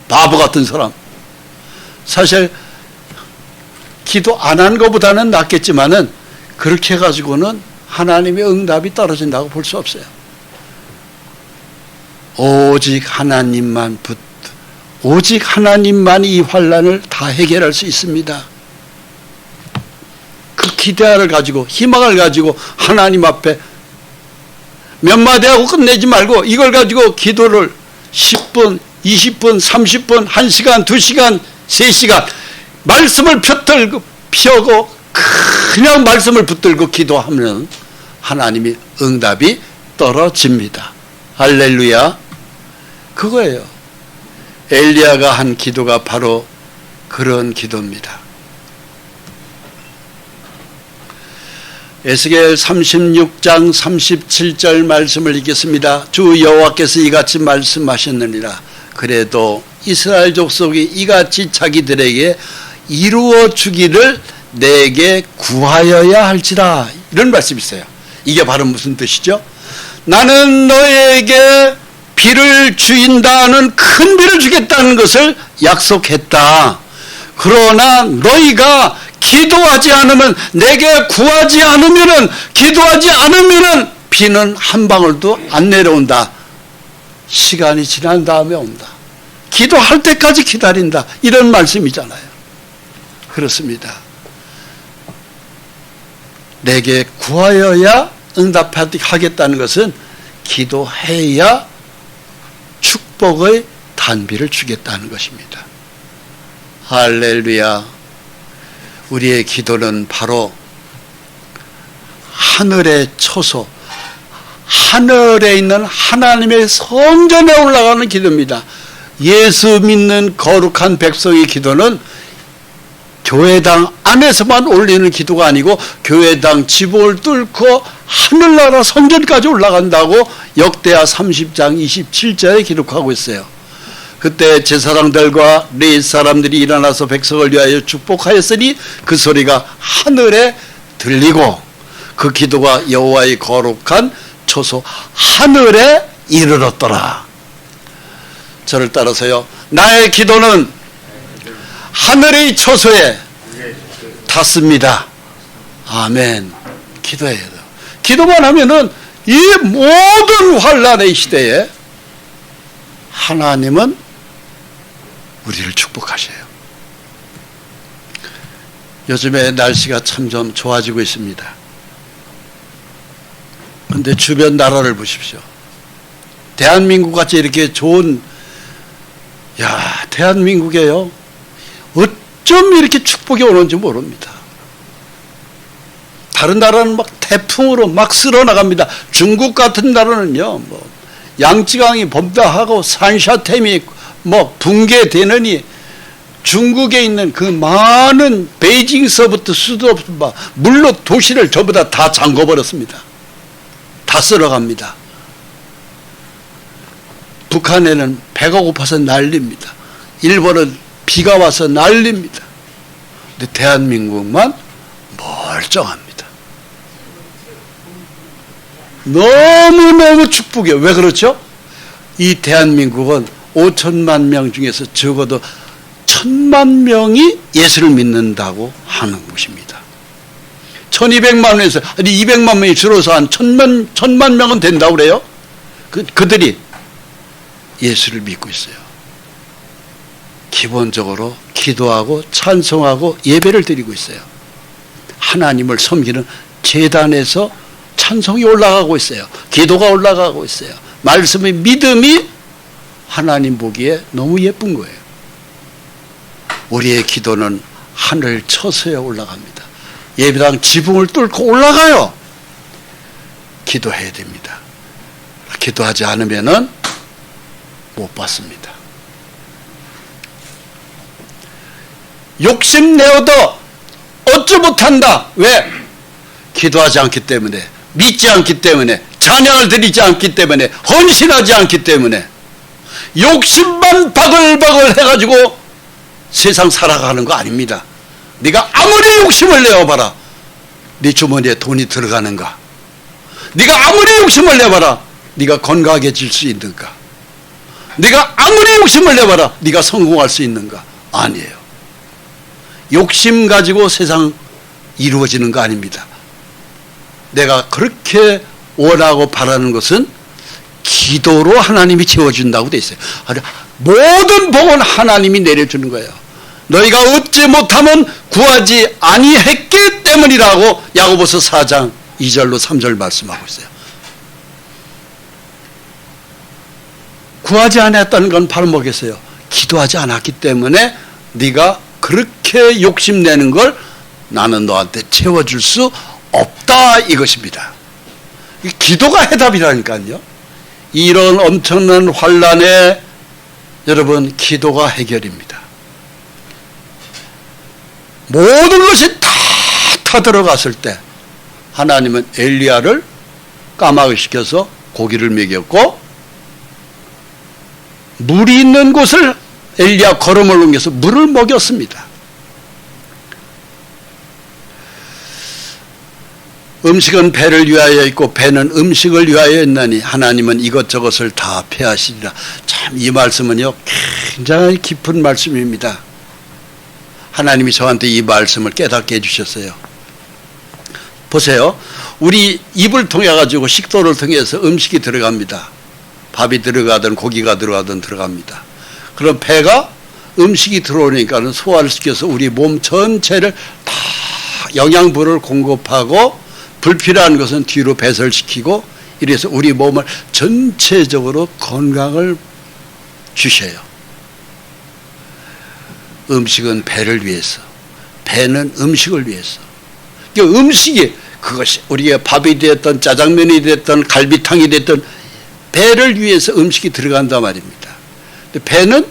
바보 같은 사람. 사실 기도 안 한 것보다는 낫겠지만은 그렇게 해가지고는 하나님의 응답이 떨어진다고 볼 수 없어요. 오직 하나님만이 이 환난을 다 해결할 수 있습니다. 그 기대를 가지고 희망을 가지고 하나님 앞에 몇 마디 하고 끝내지 말고 이걸 가지고 기도를 10분, 20분, 30분, 1시간, 2시간, 3시간 말씀을 펴고 그냥 말씀을 붙들고 기도하면 하나님이 응답이 떨어집니다. 할렐루야. 그거예요. 엘리야가 한 기도가 바로 그런 기도입니다. 에스겔 36장 37절 말씀을 읽겠습니다. 주 여호와께서 이같이 말씀하셨느니라. 그래도 이스라엘 족속이 이같이 자기들에게 이루어 주기를 내게 구하여야 할지라. 이런 말씀이 있어요. 이게 바로 무슨 뜻이죠? 나는 너에게 비를 주인다는 큰 비를 주겠다는 것을 약속했다. 그러나 너희가 기도하지 않으면, 내게 구하지 않으면은, 기도하지 않으면은 비는 한 방울도 안 내려온다. 시간이 지난 다음에 온다. 기도할 때까지 기다린다. 이런 말씀이잖아요. 그렇습니다. 내게 구하여야 응답하겠다는 것은 기도해야 축복의 단비를 주겠다는 것입니다. 할렐루야. 우리의 기도는 바로 하늘의 초소, 하늘에 있는 하나님의 성전에 올라가는 기도입니다. 예수 믿는 거룩한 백성의 기도는 교회당 안에서만 올리는 기도가 아니고 교회당 지붕을 뚫고 하늘나라 성전까지 올라간다고 역대하 30장 27절에 기록하고 있어요. 그때 제사장들과 레위 사람들이 일어나서 백성을 위하여 축복하였으니 그 소리가 하늘에 들리고 그 기도가 여호와의 거룩한 초소 하늘에 이르렀더라. 저를 따라서요. 나의 기도는 하늘의 초소에 닿습니다. 아멘. 기도해야 돼요. 기도만 하면은 이 모든 환난의 시대에 하나님은 우리를 축복하셔요. 요즘에 날씨가 참 좀 좋아지고 있습니다. 그런데 주변 나라를 보십시오. 대한민국 같이 이렇게 좋은, 대한민국에요. 어쩜 이렇게 축복이 오는지 모릅니다. 다른 나라는 막 태풍으로 막 쓸어나갑니다. 중국 같은 나라는요, 양쯔강이 범다하고 산샤댐이 붕괴되느니 중국에 있는 그 많은 베이징서부터 수도 물로 도시를 전부 다 잠궈버렸습니다. 다 쓸어갑니다. 북한에는 배가 고파서 난립니다. 일본은 비가 와서 난립니다. 근데 대한민국만 멀쩡합니다. 너무너무 축복이에요. 왜 그렇죠? 이 대한민국은 5천만 명 중에서 적어도 1,000만 명이 예수를 믿는다고 하는 곳입니다. 1,200만 명에서 200만 명이 줄어서 한 1,000만 명은 된다고 그래요. 그들이 예수를 믿고 있어요. 기본적으로 기도하고 찬송하고 예배를 드리고 있어요. 하나님을 섬기는 제단에서 찬송이 올라가고 있어요. 기도가 올라가고 있어요. 말씀의 믿음이 하나님 보기에 너무 예쁜 거예요. 우리의 기도는 하늘 처소에 올라갑니다. 예배당 지붕을 뚫고 올라가요. 기도해야 됩니다. 기도하지 않으면은 못 받습니다. 욕심내어도 얻지 못한다. 왜? 기도하지 않기 때문에, 믿지 않기 때문에, 찬양을 드리지 않기 때문에, 헌신하지 않기 때문에 욕심만 바글바글 해가지고 세상 살아가는 거 아닙니다. 네가 아무리 욕심을 내어봐라. 네 주머니에 돈이 들어가는가? 네가 아무리 욕심을 내봐라. 네가 건강해질 수 있는가? 네가 아무리 욕심을 내봐라. 네가 성공할 수 있는가? 아니에요. 욕심 가지고 세상 이루어지는 거 아닙니다. 내가 그렇게 원하고 바라는 것은 기도로 하나님이 채워준다고 돼 있어요. 모든 복은 하나님이 내려주는 거예요. 너희가 얻지 못하면 구하지 아니했기 때문이라고 야고보서 4장 2절로 3절 말씀하고 있어요. 구하지 않았다는 건 바로 뭐겠어요? 기도하지 않았기 때문에 네가 그렇게 욕심내는 걸 나는 너한테 채워줄 수 없다, 이것입니다. 기도가 해답이라니까요. 이런 엄청난 환난에 여러분, 기도가 해결입니다. 모든 것이 다 들어갔을 때 하나님은 엘리야를 까마귀 시켜서 고기를 먹였고, 물이 있는 곳을 엘리야 걸음을 옮겨서 물을 먹였습니다. 음식은 배를 위하여 있고 배는 음식을 위하여 있나니 하나님은 이것저것을 다 폐하시리라. 참 이 말씀은요 굉장히 깊은 말씀입니다. 하나님이 저한테 이 말씀을 깨닫게 해주셨어요. 보세요. 우리 입을 통해 가지고 식도를 통해서 음식이 들어갑니다. 밥이 들어가든 고기가 들어가든 들어갑니다. 그럼 배가 음식이 들어오니까는 소화를 시켜서 우리 몸 전체를 다 영양분을 공급하고 불필요한 것은 뒤로 배설시키고 이래서 우리 몸을 전체적으로 건강을 주셔요. 음식은 배를 위해서, 배는 음식을 위해서. 음식이 그것이 우리가 밥이 됐든 짜장면이 됐든 갈비탕이 됐든 배를 위해서 음식이 들어간단 말입니다. 근데 배는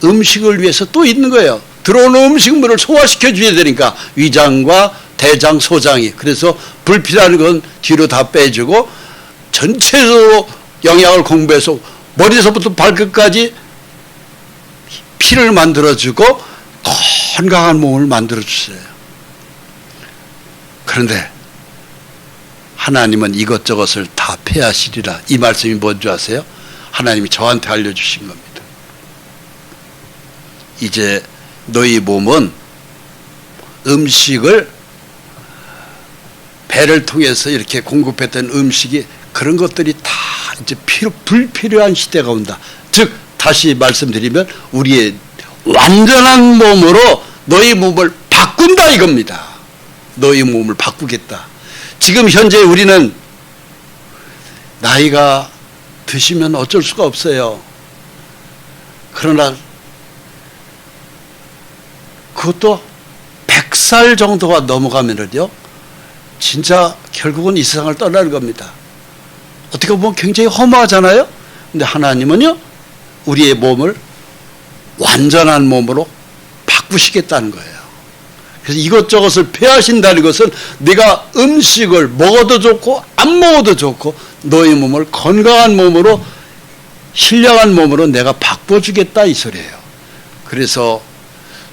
음식을 위해서 또 있는 거예요. 들어오는 음식물을 소화시켜 줘야 되니까 위장과 대장, 소장이. 그래서 불필요한 건 뒤로 다 빼주고 전체적으로 영양을 공부해서 머리서부터 발끝까지 피를 만들어주고 건강한 몸을 만들어주세요. 그런데 하나님은 이것저것을 다 폐하시리라. 이 말씀이 뭔지 아세요? 하나님이 저한테 알려주신 겁니다. 이제 너희 몸은 음식을 배를 통해서 이렇게 공급했던 음식이 그런 것들이 다 이제 불필요한 시대가 온다. 즉 다시 말씀드리면 우리의 완전한 몸으로 너희 몸을 바꾼다 이겁니다. 너희 몸을 바꾸겠다. 지금 현재 우리는 나이가 드시면 어쩔 수가 없어요. 그러나 그것도 100살 정도가 넘어가면은요 진짜 결국은 이 세상을 떠나는 겁니다. 어떻게 보면 굉장히 허무하잖아요. 근데 하나님은요 우리의 몸을 완전한 몸으로 바꾸시겠다는 거예요. 그래서 이것저것을 폐하신다는 것은 네가 음식을 먹어도 좋고 안 먹어도 좋고 너의 몸을 건강한 몸으로 신령한 몸으로 내가 바꿔주겠다 이 소리예요. 그래서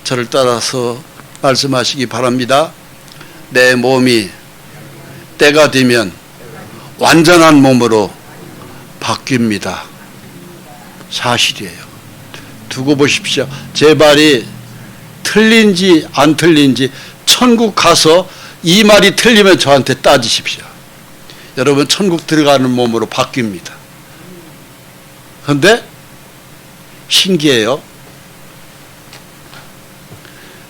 저를 따라서 말씀하시기 바랍니다. 내 몸이 때가 되면 완전한 몸으로 바뀝니다. 사실이에요. 두고 보십시오. 제 말이 틀린지 안 틀린지 천국 가서 이 말이 틀리면 저한테 따지십시오. 여러분 천국 들어가는 몸으로 바뀝니다. 그런데 신기해요.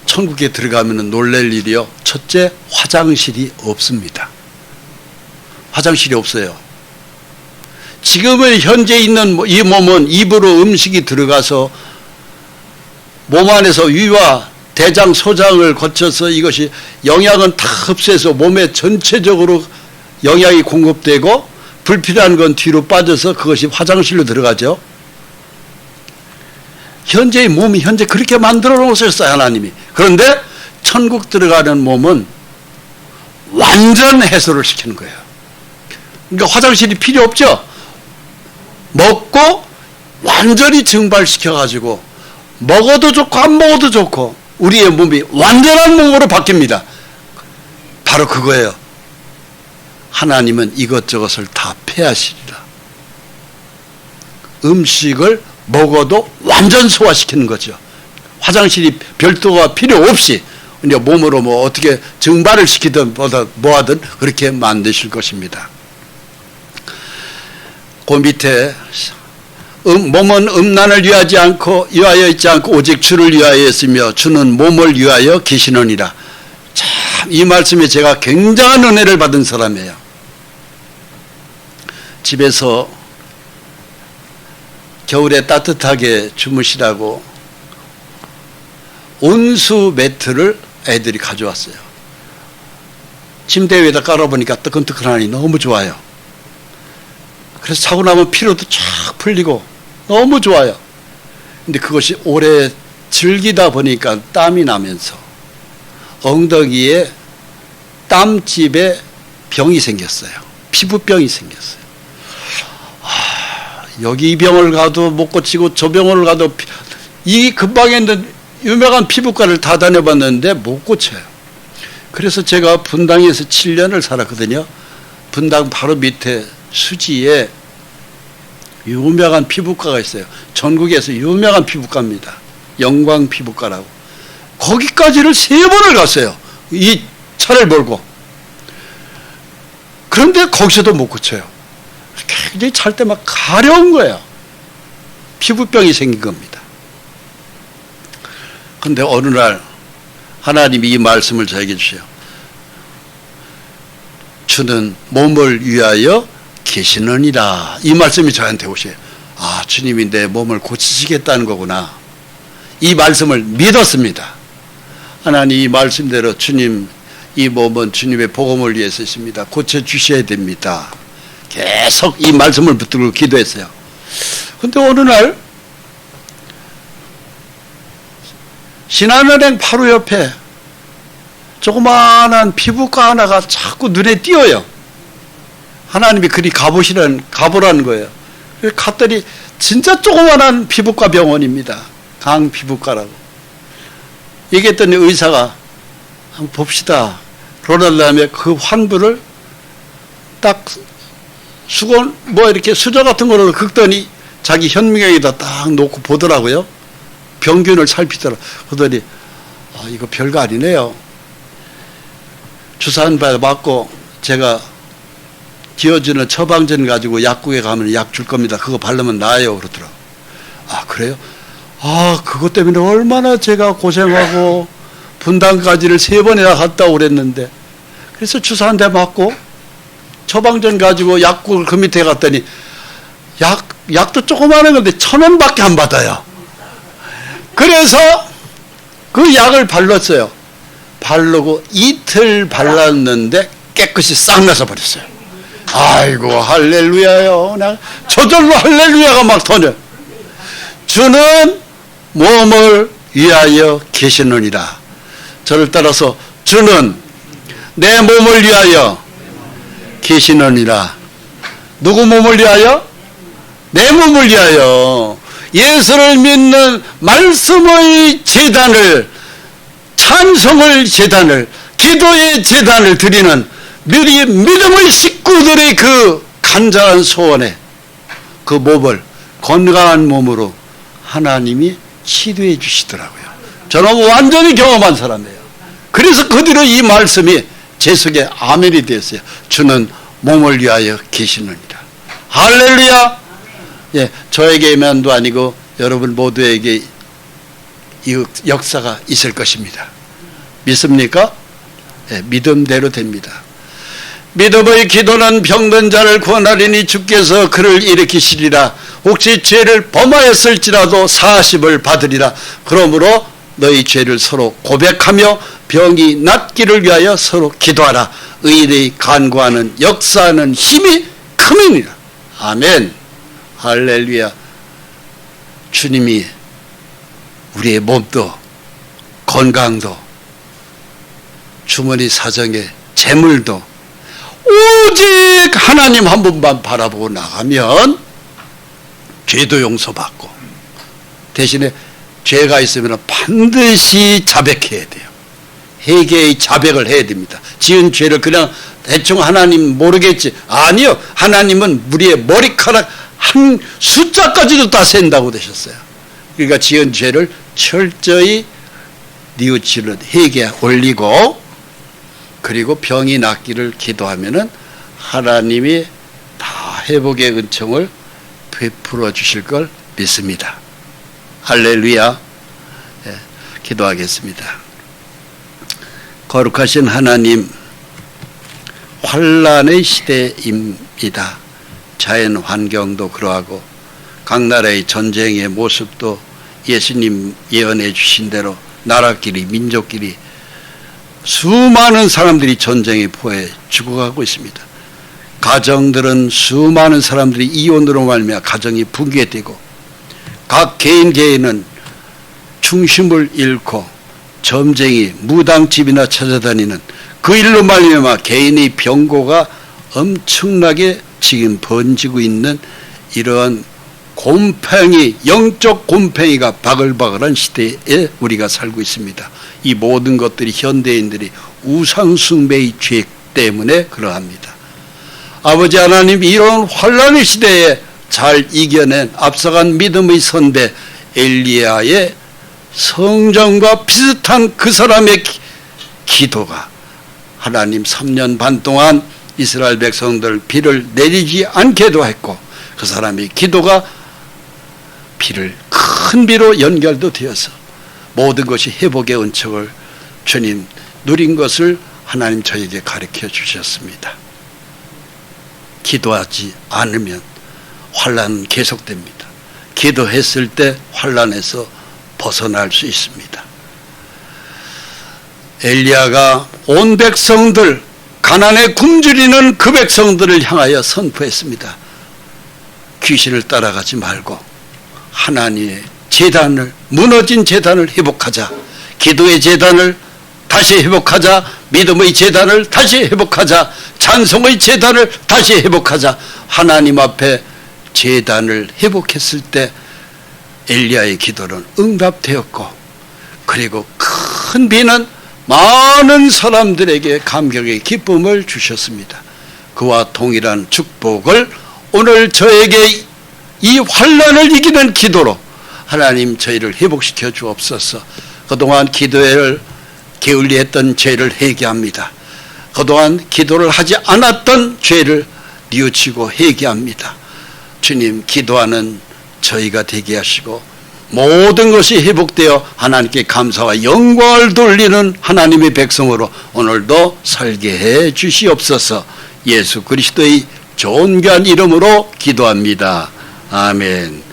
천국에 들어가면 놀랄 일이요. 첫째, 화장실이 없습니다. 화장실이 없어요. 지금은 현재 있는 이 몸은 입으로 음식이 들어가서 몸 안에서 위와 대장, 소장을 거쳐서 이것이 영양은 다 흡수해서 몸에 전체적으로 영양이 공급되고 불필요한 건 뒤로 빠져서 그것이 화장실로 들어가죠. 현재의 몸이 현재 그렇게 만들어 놓으셨어요, 하나님이. 그런데 천국 들어가는 몸은 완전 해소를 시키는 거예요. 그러니까 화장실이 필요 없죠. 먹고 완전히 증발시켜가지고 먹어도 좋고 안 먹어도 좋고 우리의 몸이 완전한 몸으로 바뀝니다. 바로 그거예요. 하나님은 이것저것을 다 폐하시리라. 음식을 먹어도 완전 소화시키는 거죠. 화장실이 별도가 필요 없이 그냥 몸으로 뭐 어떻게 증발을 시키든 뭐하든 그렇게 만드실 것입니다. 그 밑에 몸은 음란을 위하여 있지 않고 오직 주를 위하여 있으며 주는 몸을 위하여 계시느니라. 참 이 말씀에 제가 굉장한 은혜를 받은 사람이에요. 집에서 겨울에 따뜻하게 주무시라고 온수 매트를 애들이 가져왔어요. 침대 위에다 깔아보니까 뜨끈뜨끈하니 너무 좋아요. 그래서 자고 나면 피로도 쫙 풀리고 너무 좋아요. 근데 그것이 오래 즐기다 보니까 땀이 나면서 엉덩이에 땀집에 병이 생겼어요. 피부병이 생겼어요. 여기 이 병을 가도 못 고치고 저 병을 가도 이 근방에 있는 유명한 피부과를 다 다녀봤는데 못 고쳐요. 그래서 제가 분당에서 7년을 살았거든요. 분당 바로 밑에 수지에 유명한 피부과가 있어요. 전국에서 유명한 피부과입니다. 영광 피부과라고. 거기까지를 3번을 갔어요. 이 차를 몰고. 그런데 거기서도 못 고쳐요. 굉장히 찰 때 막 가려운 거예요. 피부병이 생긴 겁니다. 그런데 어느 날 하나님이 이 말씀을 저에게 주세요. 주는 몸을 위하여 계시느니라. 이 말씀이 저한테 오셔요. 아, 주님이 내 몸을 고치시겠다는 거구나. 이 말씀을 믿었습니다. 하나님 이 말씀대로 주님, 이 몸은 주님의 복음을 위해서 있습니다. 고쳐주셔야 됩니다. 계속 이 말씀을 붙들고 기도했어요. 근데 어느 날 신한은행 바로 옆에 조그마한 피부과 하나가 자꾸 눈에 띄어요. 하나님이 그리 가보라는 거예요. 갔더니 진짜 조그마한 피부과 병원입니다. 강피부과라고. 얘기했더니 의사가 한번 봅시다. 그러는 다음에 그 환부를 딱 수건 뭐 이렇게 수저 같은 거를 긁더니 자기 현미경에다 딱 놓고 보더라고요. 병균을 살피더라. 그러더니 이거 별거 아니네요. 주사 한 발 맞고 제가 지어주는 처방전 가지고 약국에 가면 약 줄 겁니다. 그거 바르면 나아요. 그러더라고요. 아, 그래요? 아, 그것 때문에 얼마나 제가 고생하고 분당까지를 3번이나 갔다 오랬는데, 그래서 주사 한 대 맞고 처방전 가지고 약국을 그 밑에 갔더니 약도 조그마한 건데 1,000원밖에 안 받아요. 그래서 그 약을 발랐어요. 바르고 이틀 발랐는데 깨끗이 싹 나서 버렸어요. 아이고 할렐루야요. 나 저절로 할렐루야가 막 터져. 주는 몸을 위하여 계시느니라. 저를 따라서 주는 내 몸을 위하여 계시느니라. 누구 몸을 위하여? 내 몸을 위하여. 예수를 믿는 말씀의 제단을, 찬송의 제단을, 기도의 제단을 드리는 믿음의 식구들의 그 간절한 소원에 그 몸을 건강한 몸으로 하나님이 치료해 주시더라고요. 저는 완전히 경험한 사람이에요. 그래서 그 뒤로 이 말씀이 제 속에 아멘이 되었어요. 주는 몸을 위하여 계시느니라. 할렐루야. 예, 저에게만도 아니고 여러분 모두에게 이 역사가 있을 것입니다. 믿습니까? 예, 믿음대로 됩니다. 믿음의 기도는 병든 자를 구원하리니 주께서 그를 일으키시리라. 혹시 죄를 범하였을지라도 사하심을 받으리라. 그러므로 너희 죄를 서로 고백하며 병이 낫기를 위하여 서로 기도하라. 의인의 간구하는 역사하는 힘이 크니라. 아멘. 할렐루야. 주님이 우리의 몸도 건강도 주머니 사정에 재물도 오직 하나님 한 분만 바라보고 나가면 죄도 용서받고, 대신에 죄가 있으면 반드시 자백해야 돼요. 회개의 자백을 해야 됩니다. 지은 죄를 그냥 대충 하나님 모르겠지. 아니요. 하나님은 우리의 머리카락 한 숫자까지도 다 센다고 되셨어요. 그러니까 지은 죄를 철저히 뉘우치는 회개 올리고, 그리고 병이 낫기를 기도하면은 하나님이 다 회복의 은총을 베풀어 주실 걸 믿습니다. 할렐루야. 예, 기도하겠습니다. 거룩하신 하나님, 환란의 시대입니다. 자연 환경도 그러하고 각 나라의 전쟁의 모습도 예수님 예언해 주신 대로 나라끼리 민족끼리 수많은 사람들이 전쟁의 포에 죽어가고 있습니다. 가정들은 수많은 사람들이 이혼으로 말미암아 가정이 붕괴되고, 각 개인은 중심을 잃고 점쟁이 무당집이나 찾아다니는 그 일로 말미암아 개인의 병고가 엄청나게 지금 번지고 있는 이러한 곰팡이, 영적 곰팡이가 바글바글한 시대에 우리가 살고 있습니다. 이 모든 것들이 현대인들이 우상숭배의 죄 때문에 그러합니다. 아버지 하나님, 이런 환란의 시대에 잘 이겨낸 앞서간 믿음의 선배 엘리야의 성장과 비슷한 그 사람의 기도가 하나님 3년 반 동안 이스라엘 백성들 비를 내리지 않게도 했고, 그 사람의 기도가 비를 큰 비로 연결도 되어서 모든 것이 회복의 은총을 주님 누린 것을 하나님 저에게 가르쳐 주셨습니다. 기도하지 않으면 환란은 계속됩니다. 기도했을 때 환란에서 벗어날 수 있습니다. 엘리야가 온 백성들, 가난에 굶주리는 그 백성들을 향하여 선포했습니다. 귀신을 따라가지 말고 하나님의 제단을, 무너진 제단을 회복하자. 기도의 제단을 다시 회복하자. 믿음의 제단을 다시 회복하자. 찬송의 제단을 다시 회복하자. 하나님 앞에 제단을 회복했을 때 엘리야의 기도는 응답되었고, 그리고 큰 비는 많은 사람들에게 감격의 기쁨을 주셨습니다. 그와 동일한 축복을 오늘 저에게 이 환란을 이기는 기도로 하나님 저희를 회복시켜 주옵소서. 그동안 기도를 게을리했던 죄를 회개합니다. 그동안 기도를 하지 않았던 죄를 뉘우치고 회개합니다. 주님, 기도하는 저희가 되게 하시고 모든 것이 회복되어 하나님께 감사와 영광을 돌리는 하나님의 백성으로 오늘도 살게 해 주시옵소서. 예수 그리스도의 존귀한 이름으로 기도합니다. 아멘.